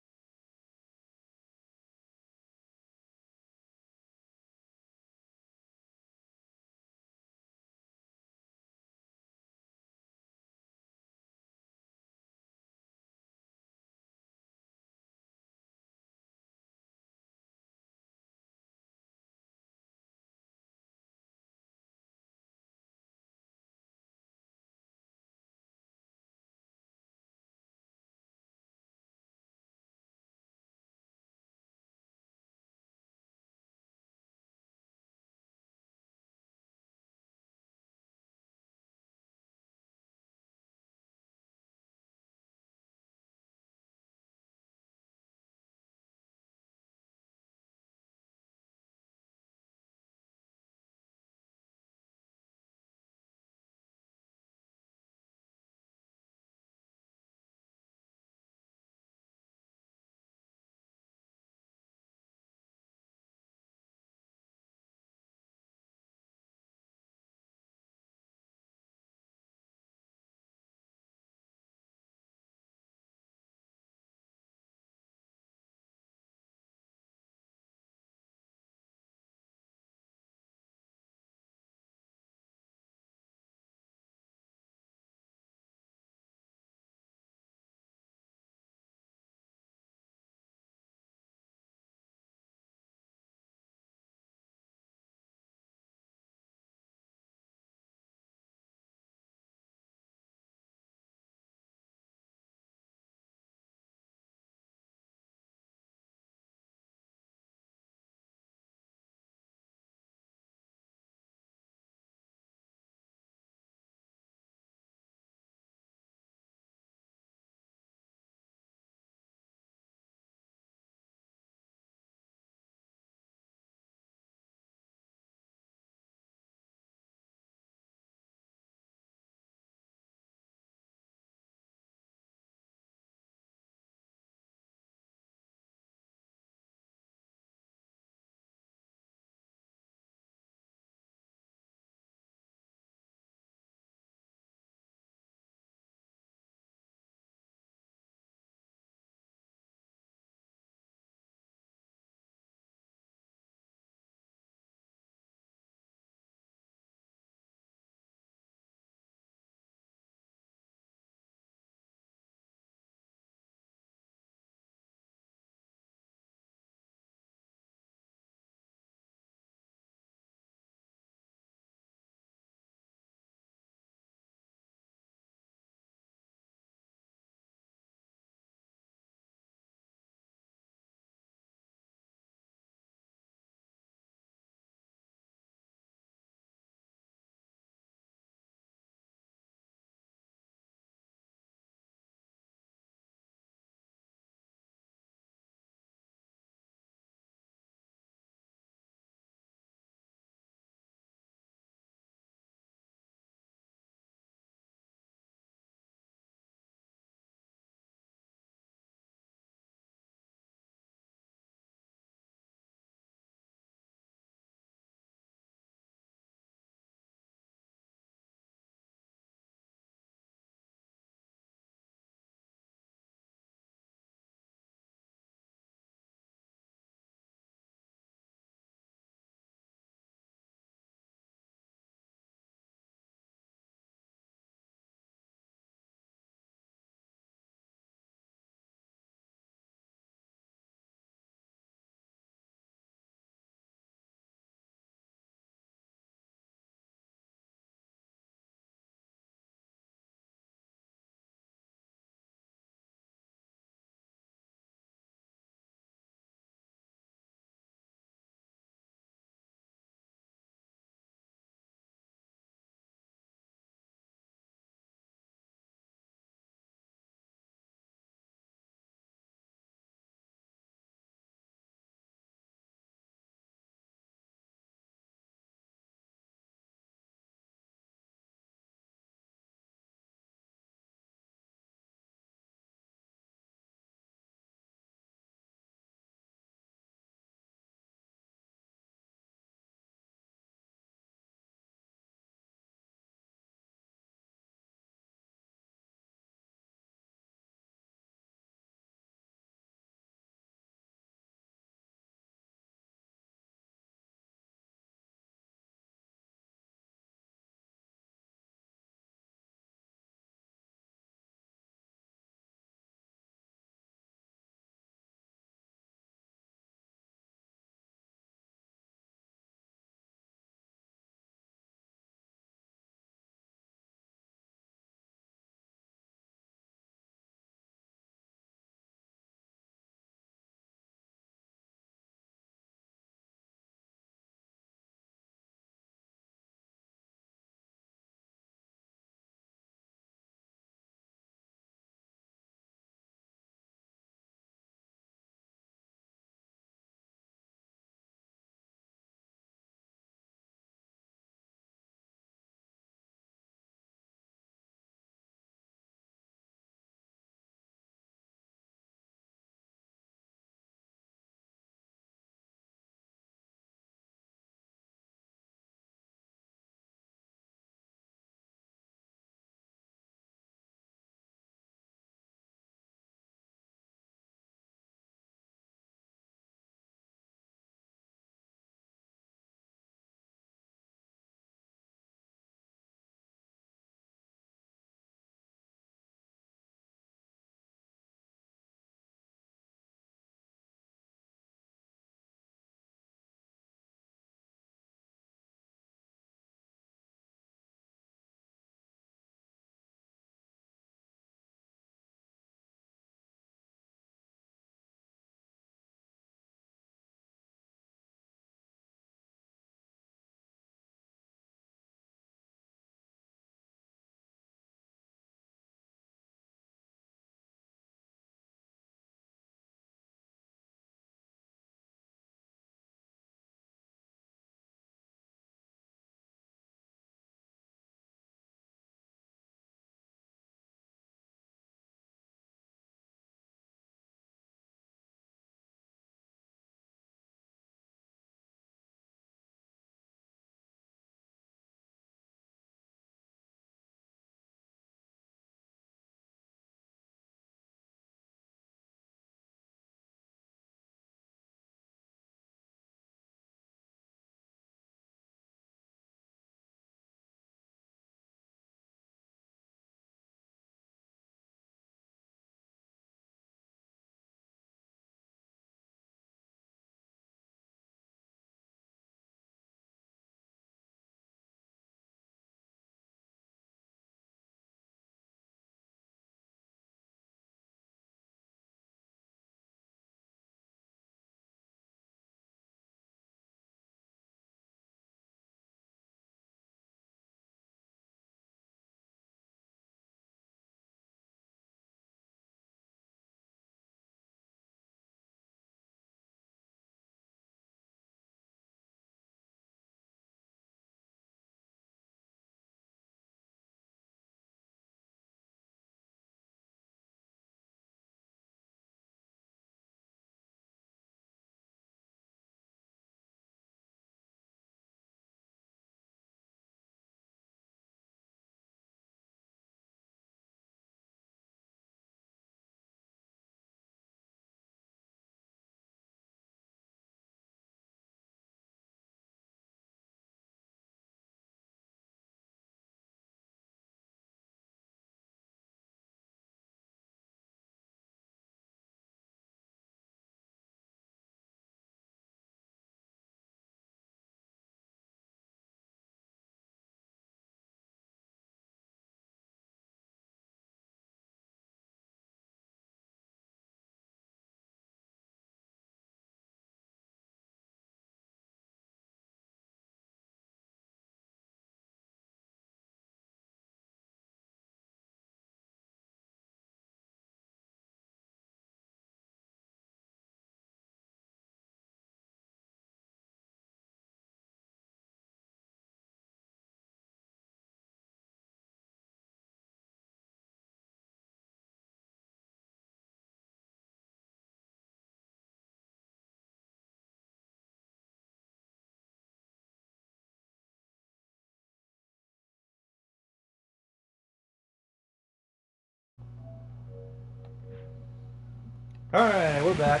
Alright, we're back.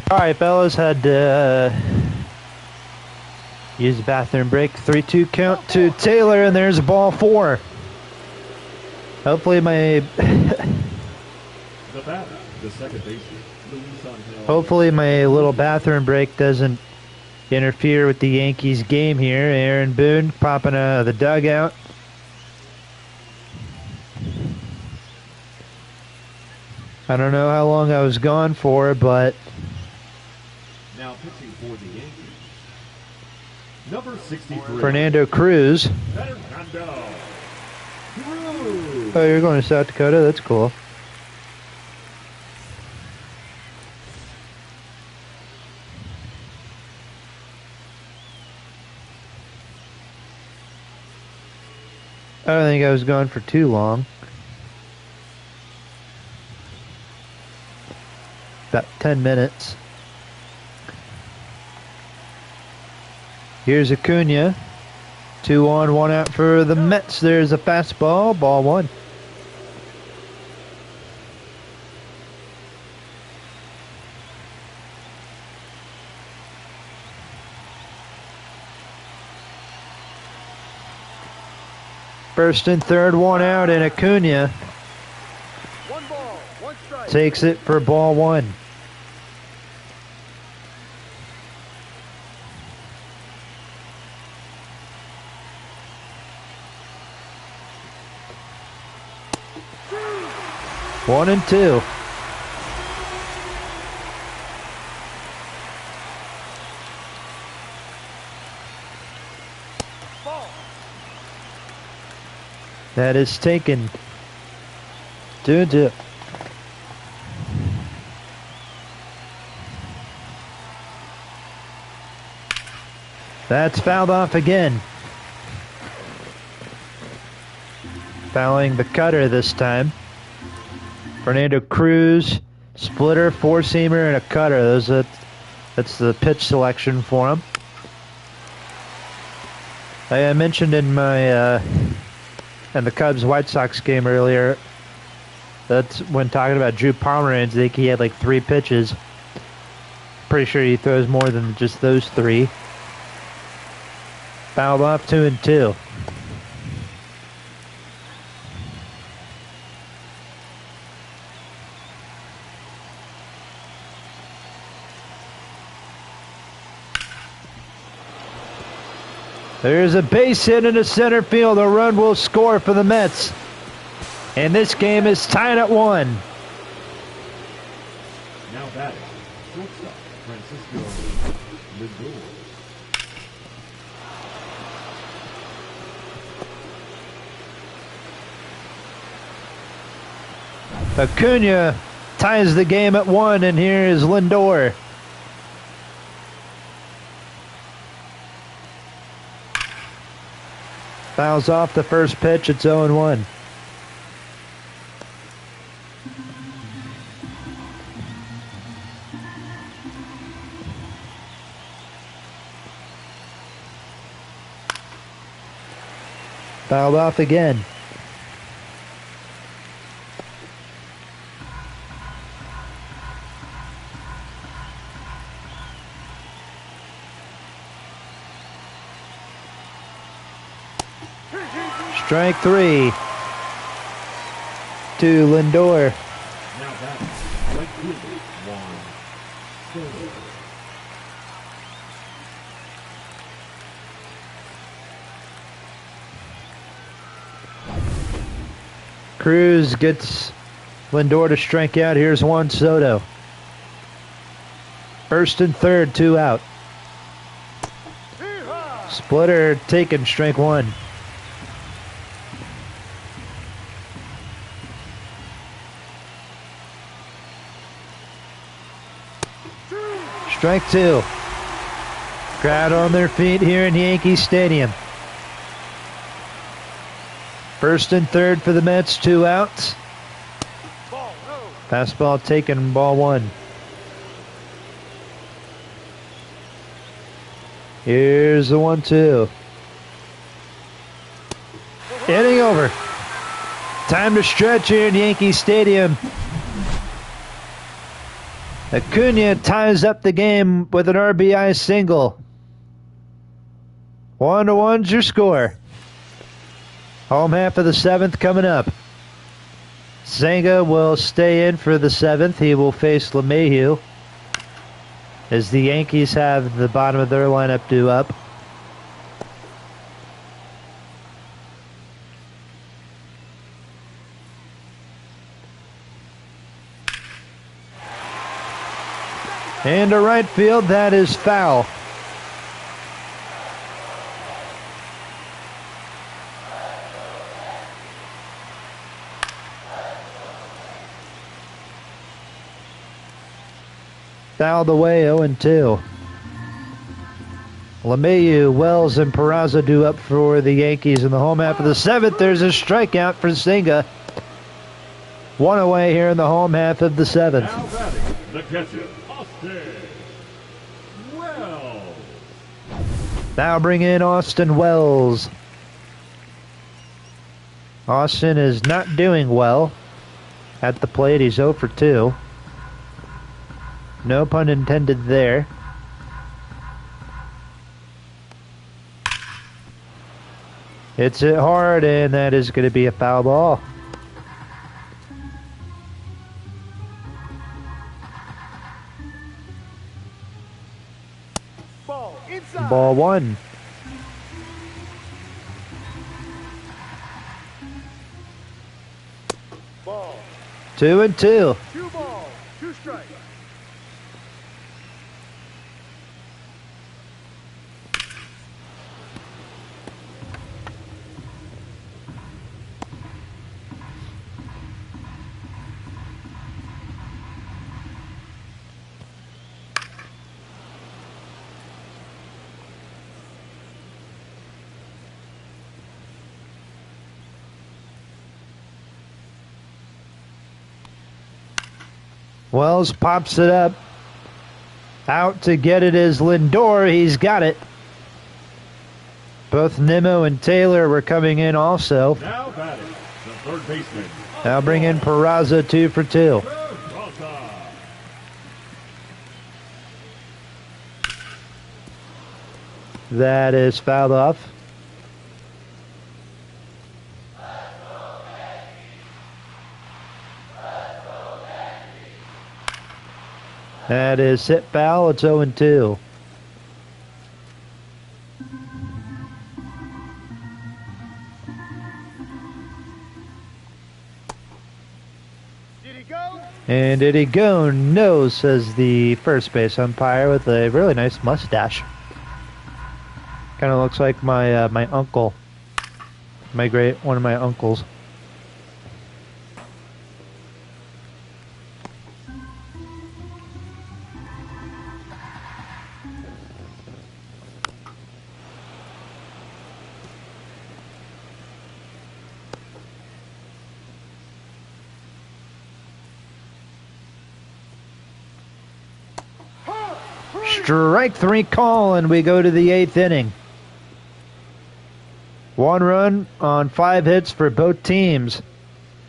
Alright, fellas, had to use the bathroom break. 3-2 count to Taylor, and there's ball 4. Hopefully my... The batter, the second baseman, Luis Angel. Hopefully my little bathroom break doesn't interfere with the Yankees game here. Aaron Boone popping out of the dugout. I don't know how long I was gone for, but... Now pitching for the Yankees. Number 63. Fernando Cruz. Fernando Cruz. Oh, you're going to South Dakota? That's cool. I don't think I was gone for too long. About 10 minutes. Here's Acuna. 2 on, 1 out for the Mets. There's a fastball. Ball 1. First and third, 1 out, and Acuna 1 ball, 1 strike. takes it for ball 1. One and 2. Ball. That is taken. 2-2. That's fouled off again. Fouling the cutter this time. Fernando Cruz, splitter, 4-seamer, and a cutter. That's the pitch selection for him. I mentioned in my in the Cubs White Sox game earlier. That's when talking about Drew Pomeranz. I think he had like 3 pitches. Pretty sure he throws more than just those 3. Fouled off 2-2. There's a base hit into center field. A run will score for the Mets. And this game is tied at 1. Now batting, shortstop, Francisco Lindor. Acuna ties the game at 1, and here is Lindor. Fouls off the first pitch. It's 0-1. Fouled off again. Strike 3 to Lindor. Now batting, right fielder, Juan Soto. Cruz gets Lindor to strike out. Here's Juan Soto. First and third, 2 out. Splitter taken, strike 1. Strike 2. Crowd on their feet here in Yankee Stadium. First and third for the Mets, 2 outs. Ball, no. Fastball taken, ball 1. Here's the 1-2. Inning over. Time to stretch here in Yankee Stadium. Acuna ties up the game with an RBI single. 1-1's your score. Home half of the 7th coming up. Senga will stay in for the 7th. He will face LeMahieu as the Yankees have the bottom of their lineup due up. And to right field, that is foul. Fouled away, 0-2. LeMahieu, Wells, and Peraza due up for the Yankees in the home half of the 7th. There's a strikeout for Senga. One away here in the home half of the 7th. Now batting, the catcher, Austin Wells. Now bring in Austin Wells. Austin is not doing well at the plate. He's 0 for 2. No pun intended there. Hits it hard, and that is going to be a foul ball. Ball inside. Ball 1. Ball. 2-2. 2 balls, 2 strikes. Wells pops it up. Out to get it is Lindor. He's got it. Both Nimmo and Taylor were coming in also. Now batting, the third baseman. Now bring in Peraza, 2 for 2. Peraza. That is fouled off. That is hit foul. It's 0-2. Did he go? And did he go? No, says the first base umpire with a really nice mustache. Kind of looks like my my uncle, one of my uncles. Strike 3 call, and we go to the 8th inning. 1 run on 5 hits for both teams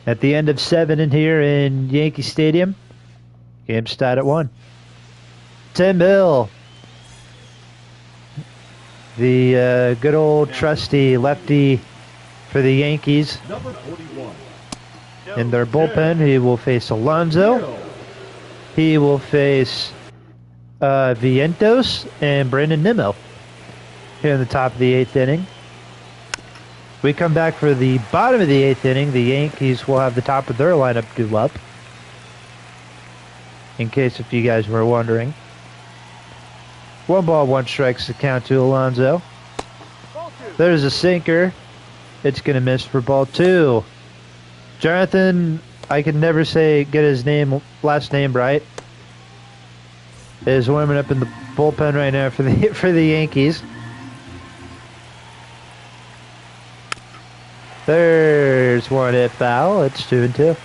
at the end of 7 in here in Yankee Stadium. Game start at 1. Tim Hill, the good old trusty lefty for the Yankees. Number 41. In their bullpen, he will face Alonso. He will face Vientos and Brandon Nimmo here in the top of the 8th inning. We come back for the bottom of the 8th inning. The Yankees will have the top of their lineup due up, in case if you guys were wondering. 1 ball, 1 strike's the count to Alonso. There's a sinker. It's going to miss for ball 2. Jonathan, I can never get his last name right, is warming up in the bullpen right now for the Yankees. There's 1 hit foul. It's 2-2.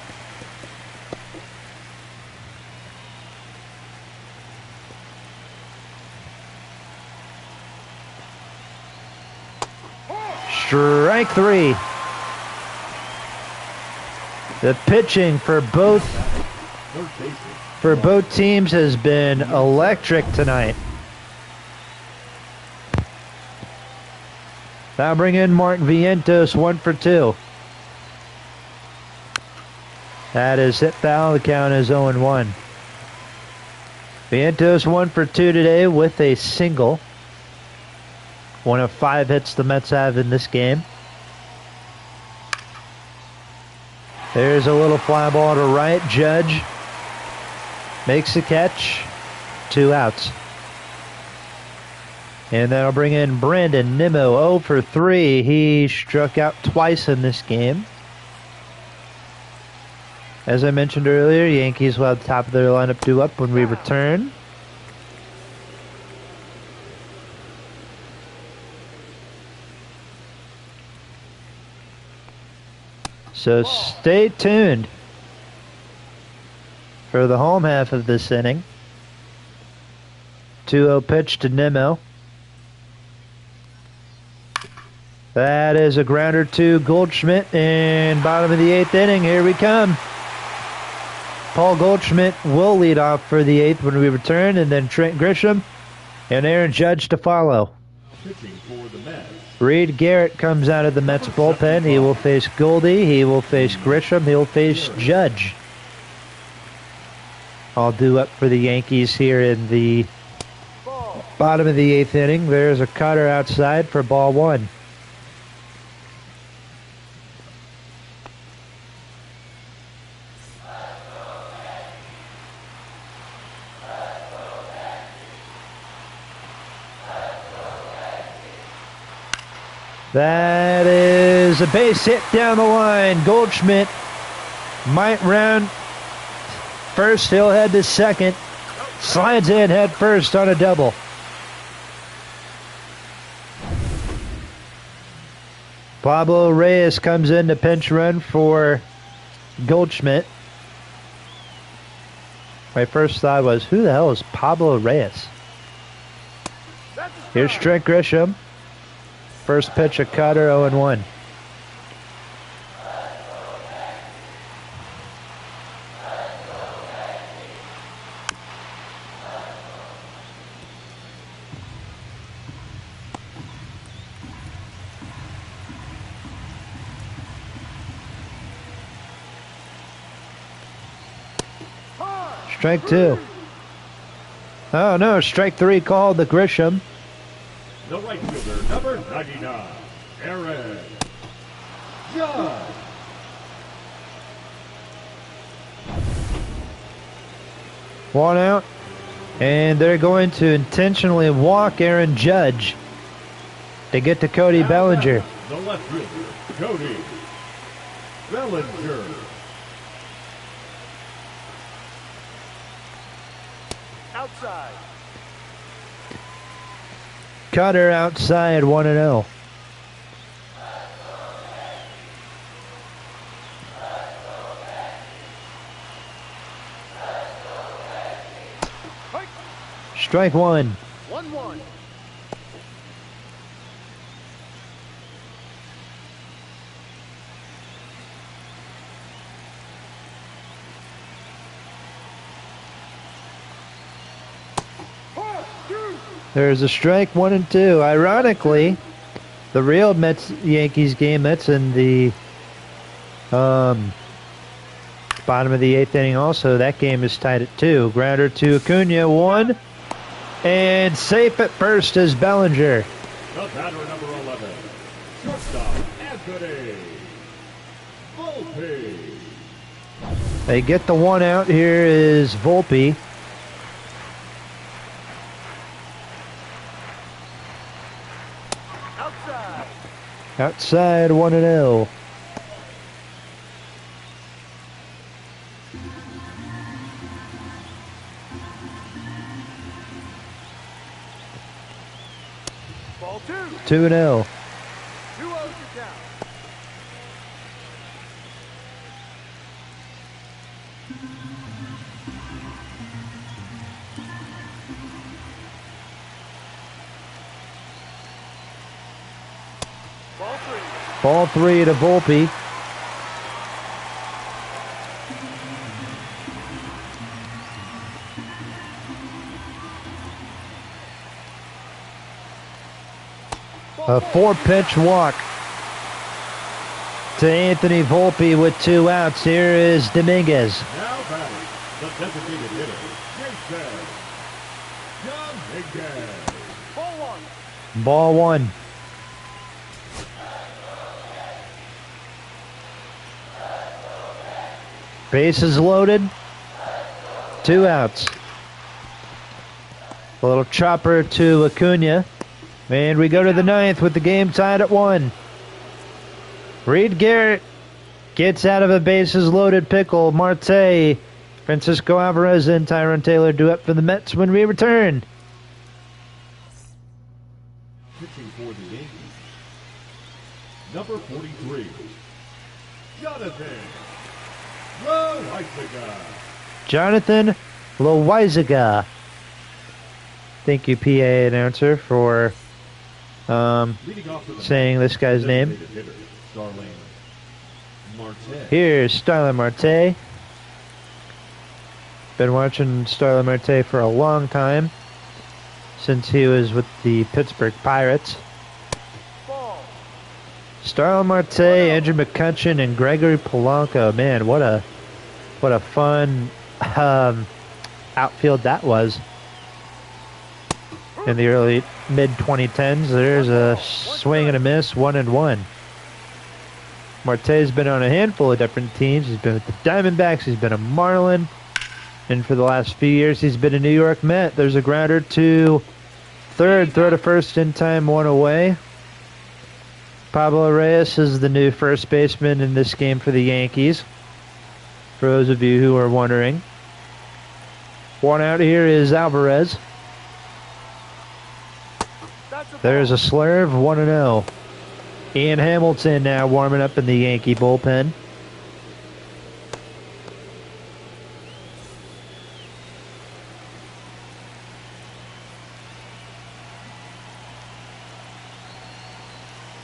Strike 3. The pitching for both for both teams has been electric tonight. Now bring in Mark Vientos, 1 for 2. That is hit foul. The count is 0-1. Vientos 1 for 2 today with a single. One of 5 hits the Mets have in this game. There's a little fly ball to right. Judge makes the catch. 2 outs. And then I'll bring in Brandon Nimmo, 0 for 3. He struck out twice in this game. As I mentioned earlier, Yankees will have the top of their lineup due up when we return. So stay tuned for the home half of this inning. 2-0 pitch to Nimmo. That is a grounder to Goldschmidt in bottom of the 8th inning. Here we come. Paul Goldschmidt will lead off for the 8th when we return, and then Trent Grisham and Aaron Judge to follow. Pitching for the Mets. Reed Garrett comes out of the Mets bullpen. He will face Goldie. He will face Grisham. He'll face Judge. All due up for the Yankees here in the bottom of the 8th inning. There's a cutter outside for ball 1. That is a base hit down the line. Goldschmidt might round first. He'll head to second. Slides in head first on a double. Pablo Reyes comes in to pinch run for Goldschmidt. My first thought was, who the hell is Pablo Reyes? Here's Trent Grisham. First pitch, a cutter, 0-1. Strike 2. Oh no, strike 3 called to Grisham. The right fielder, number 99, Aaron Judge. One out, and they're going to intentionally walk Aaron Judge to get to Cody Bellinger. The left fielder, Cody Bellinger. Outside. Cutter outside, 1-0. Strike 1. 1-1. There's a strike, 1-2. Ironically, the real Mets-Yankees game, that's in the bottom of the 8th inning also. That game is tied at 2. Grounder to Acuna, 1. And safe at first is Bellinger. The batter, number 11, shortstop, Anthony Volpe. They get the 1 out. Here is Volpe. Outside, 1-0. Ball 2. 2-0. 2-0 to count. Ball 3. Ball 3 to Volpe. A 4-pitch walk to Anthony Volpe with 2 outs. Here is Dominguez. Now batting, the designated hitter, Jason Dominguez. Ball 1. Ball 1. Bases loaded. 2 outs. A little chopper to Acuna. And we go to the 9th with the game tied at 1. Reed Garrett gets out of a bases loaded pickle. Marte, Francisco Alvarez, and Tyrone Taylor do up for the Mets when we return. Pitching for the Yankees, number 43, Jonathan Loaizaga. Jonathan Loaizaga. Thank you, PA announcer, for Leading off for the saying this guy's name. designated hitter, Starling Marte. Here's Starlin Marte. Been watching Starlin Marte for a long time, since he was with the Pittsburgh Pirates. Ball. Starlin Marte, Andrew McCutchen, and Gregory Polanco. Man, what a fun outfield that was in the early mid-2010s. There's a swing and a miss, 1-1. Marte's been on a handful of different teams. He's been with the Diamondbacks. He's been a Marlin. And for the last few years, he's been a New York Met. There's a grounder to third, throw to first in time, 1 away. Pablo Reyes is the new first baseman in this game for the Yankees, for those of you who are wondering. 1 out here is Alvarez. That's a There's ball. a slurve, 1-0. Ian Hamilton now warming up in the Yankee bullpen.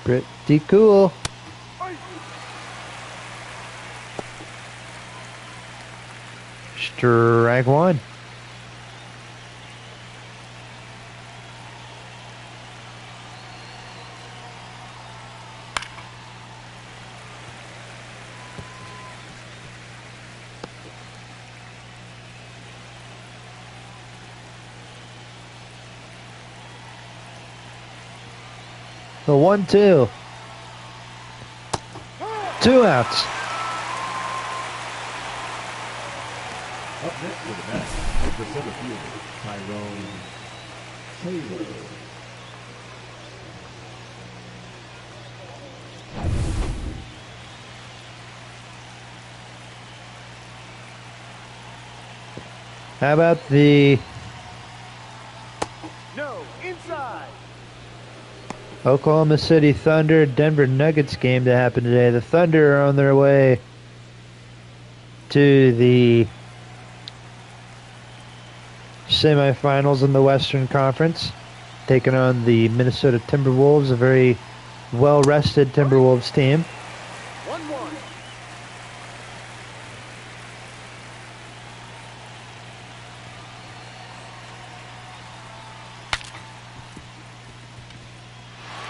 Pretty cool. Strike 1. The 1-2. 2 outs. Up next for the Mets, the center fielder, Tyrone Taylor. How about the No, inside. Oklahoma City Thunder Denver Nuggets game that happened today? The Thunder are on their way to the semifinals in the Western Conference, taking on the Minnesota Timberwolves, a very well-rested Timberwolves team. 1-1.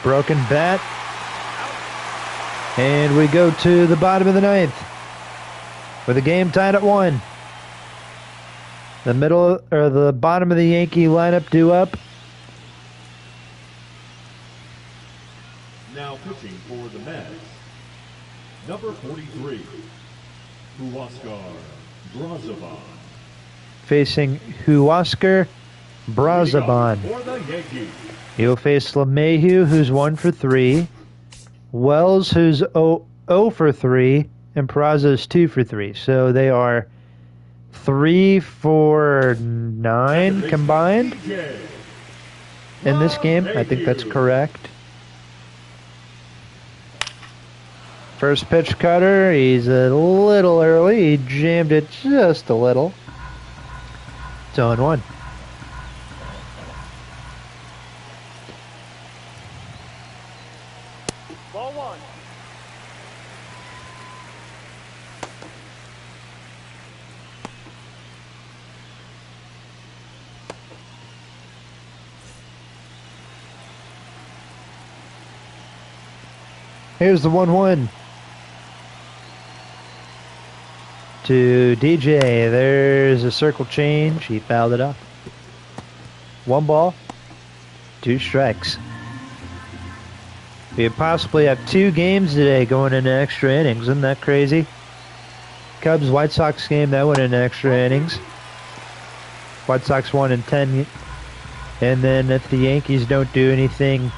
Broken bat. And we go to the bottom of the 9th with the game tied at 1. The middle or the bottom of the Yankee lineup due up. Now pitching for the Mets, number 43, Huascar Brazaban. Facing Huascar Brazaban. For the Yankees, He'll face LeMahieu, who's 1 for 3. Wells, who's 0 for 3. And Peraza's 2 for 3. So they are 3 for 9 combined in this game. I think that's correct. First pitch cutter. He's a little early. He jammed it just a little. It's 0-1. Ball 1. Here's the 1-1 to DJ. There's a circle change. He fouled it off. 1 ball, 2 strikes. We possibly have 2 games today going into extra innings. Isn't that crazy? Cubs White Sox game, that went into extra innings. White Sox won in 10. And then if the Yankees don't do anything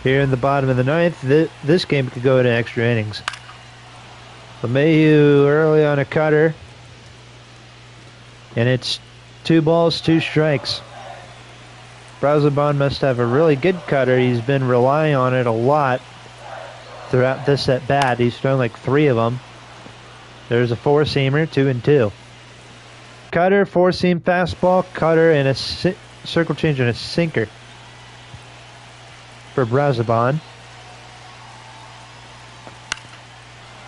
here in the bottom of the 9th, this game could go into extra innings. LeMahieu early on a cutter. And it's 2 balls, 2 strikes. Brazoban must have a really good cutter. He's been relying on it a lot throughout this at bat. He's thrown like 3 of them. There's a 4-seamer, 2-2. Cutter, 4-seam fastball, cutter, and a circle change and a sinker for Brazoban.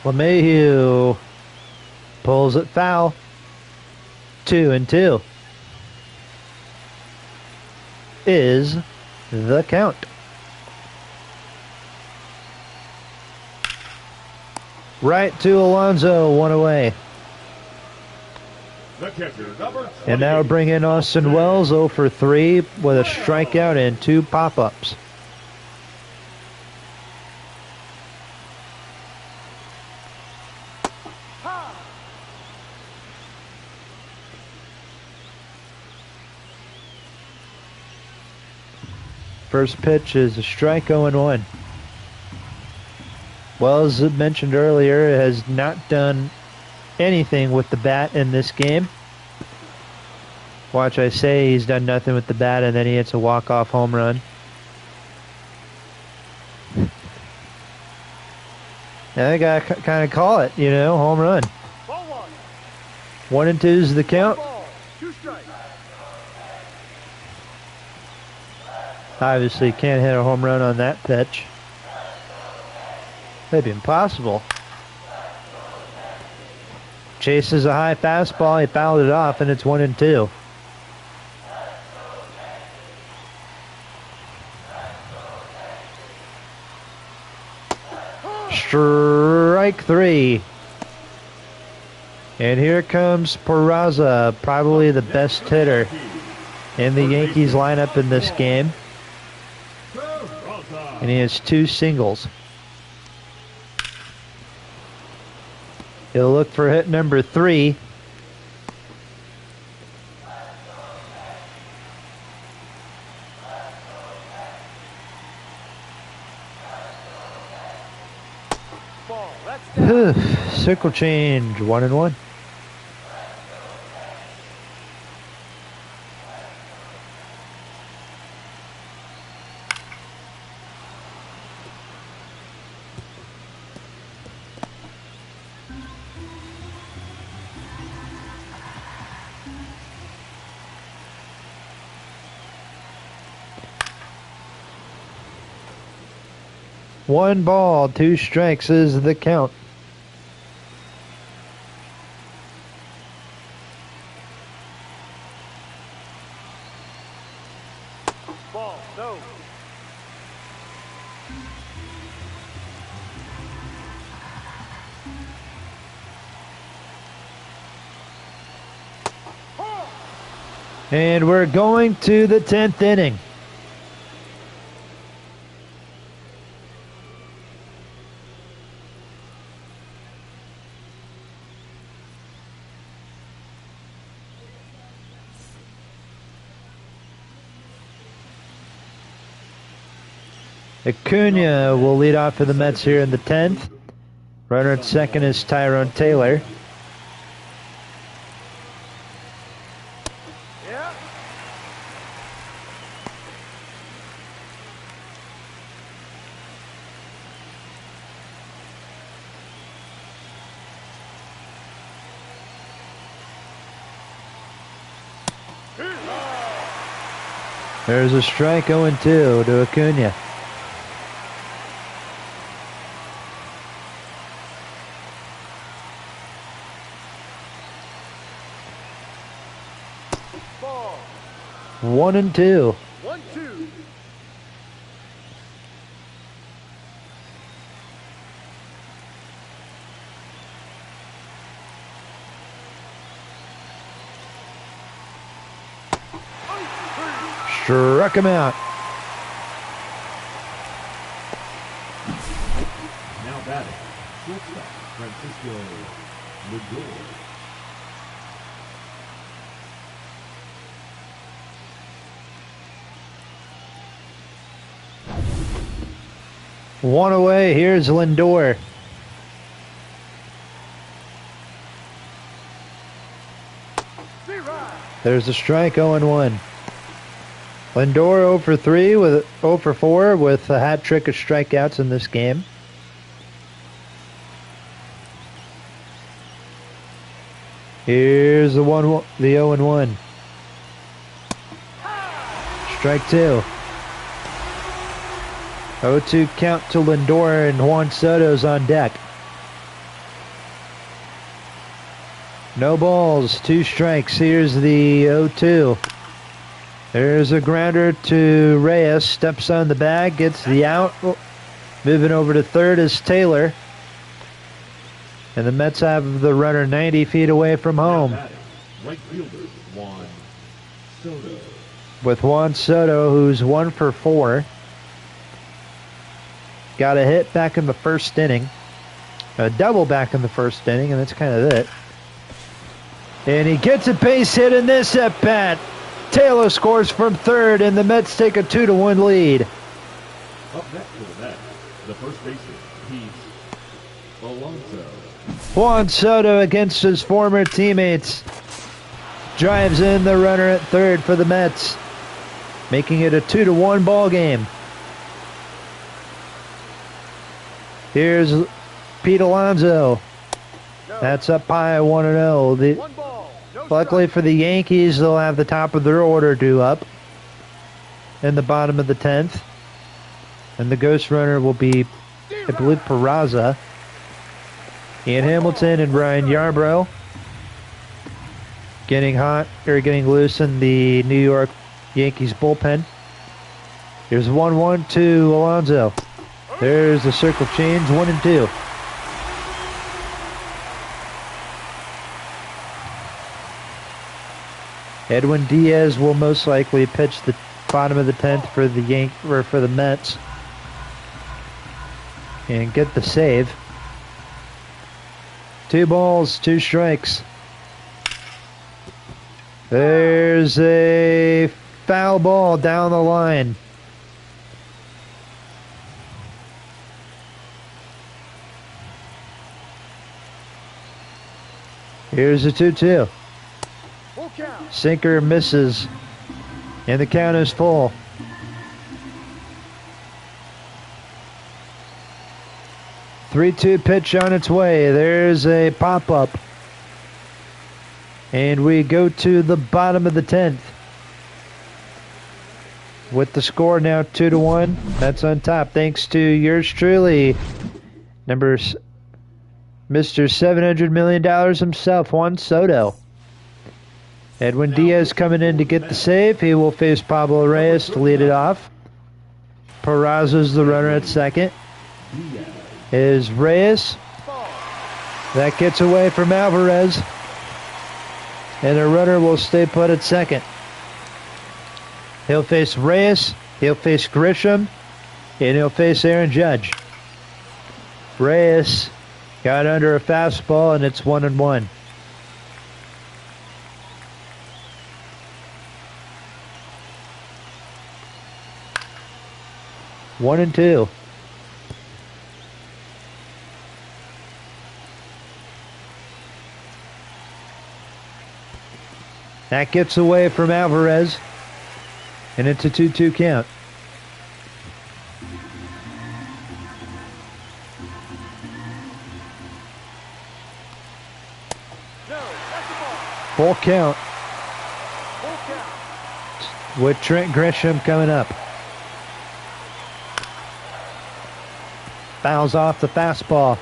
LeMahieu pulls it foul. 2-2 is the count. Right to Alonso, 1 away. The catcher, number And now we're bringing Austin Wells 0 for 3 with a strikeout and 2 pop-ups. First pitch is a strike, 0-1. Wells, as mentioned earlier, has not done anything with the bat in this game. Watch, I say he's done nothing with the bat, and then he hits a walk-off home run. I think I kind of call it, you know, home run. Ball 1-2 is the count. ball, 2 strikes. Obviously can't hit a home run on that pitch. That'd be impossible. Chases a high fastball, he fouled it off, and it's 1-2. Strike 3. And here comes Peraza, probably the best hitter in the Yankees lineup in this game. And he has 2 singles. He'll look for hit number 3. Ball, that's down. Circle change, 1-1. One ball, 2 strikes is the count. Ball, no. And we're going to the 10th inning. Acuna will lead off for the Mets here in the 10th. Runner at second is Tyrone Taylor. Yeah. There's a strike, 0-2 to Acuna. Ball, 1-2. 1-2. Struck him out. Now batting, shortstop, Francisco Lindor. One away. Here's Lindor. There's a strike, 0-1. Lindor 0 for 3 with 0 for 4 with a hat trick of strikeouts in this game. Here's the 0-1. Strike 2. 0-2 count to Lindor, and Juan Soto's on deck. No balls, 2 strikes. Here's the 0-2. There's a grounder to Reyes. Steps on the bag, gets the out. Moving over to third is Taylor. And the Mets have the runner 90 feet away from home. Right fielder, Juan Soto. With Juan Soto, who's 1 for 4. Got a hit back in the first inning. A double back in the first inning, and that's kind of it. And he gets a base hit in this at-bat. Taylor scores from third, and the Mets take a 2-1 lead. Up next for the Mets, the first baseman, Pete Alonso. Juan Soto against his former teammates. Drives in the runner at third for the Mets, making it a 2-1 ball game. Here's Pete Alonso. That's up high, 1-0. Luckily for the Yankees, they'll have the top of their order due up in the bottom of the 10th. And the ghost runner will be, I believe, Peraza. Ian Hamilton and Ryan Yarbrough getting loose in the New York Yankees bullpen. Here's 1-1 to Alonso. There's the circle change, 1-2. Edwin Diaz will most likely pitch the bottom of the 10th for the Mets and get the save. 2 balls, 2 strikes. There's a foul ball down the line. Here's a 2-2. Sinker misses, and the count is full. Three-two pitch on its way. There's a pop-up. And we go to the bottom of the 10th. With the score now 2-1. That's on top. Thanks to yours truly, Mr. $700 million himself, Juan Soto. Edwin Diaz coming in to get the save. He will face Pablo Reyes to lead it off. Peraza's the runner at second. Is Reyes. That gets away from Alvarez. And the runner will stay put at second. He'll face Reyes. He'll face Grisham. And he'll face Aaron Judge. Reyes got under a fastball, and it's 1-1. One and two. That gets away from Alvarez, and it's a 2-2 count. Full count. With Trent Grisham coming up. Fouls off the fastball.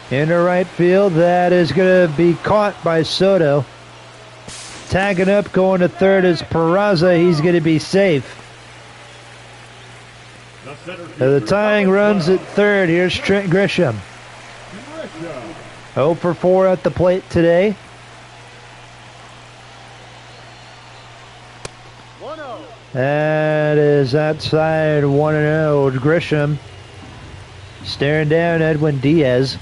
Into right field, that is going to be caught by Soto. Tagging up, going to third is Peraza. He's going to be safe. The tying runs at third. Here's Trent Grisham. 0 for 4 at the plate today. 1-0. That is outside 1-0. Grisham staring down Edwin Diaz.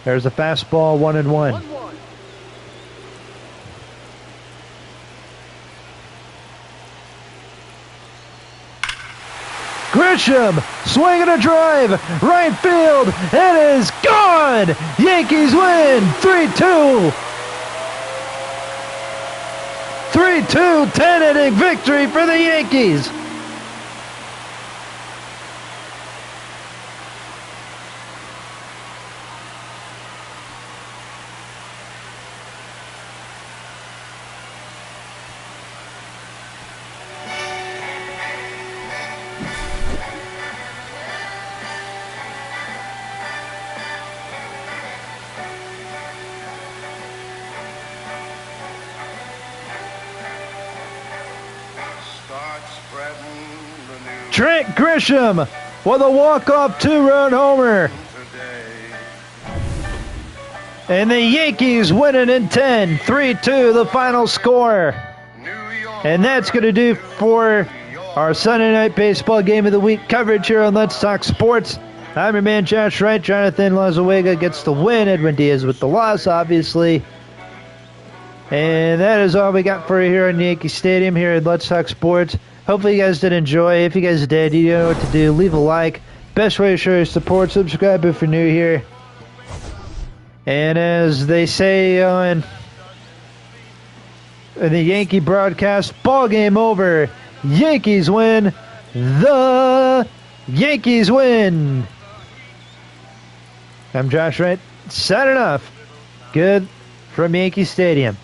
There's a fastball, 1-1. 1-1. Grisham swinging a drive, right field. It is gone. Yankees win 3-2. 3-2, 10-inning victory for the Yankees. Trent Grisham with a walk-off 2-run homer. And the Yankees winning in 10, 3-2 the final score. And that's going to do for our Sunday Night Baseball Game of the Week coverage here on Let's Talk Sports. I'm your man Josh Wright. Jonathan Lazuega gets the win. Edwin Diaz with the loss, obviously. And that is all we got for you here in Yankee Stadium here at Let's Talk Sports. Hopefully you guys did enjoy. If you guys did, you know what to do. Leave a like. Best way to show your support. Subscribe if you're new here. And as they say on the Yankee broadcast, ball game over. Yankees win. The Yankees win. I'm Josh Wright, signing off. Good from Yankee Stadium.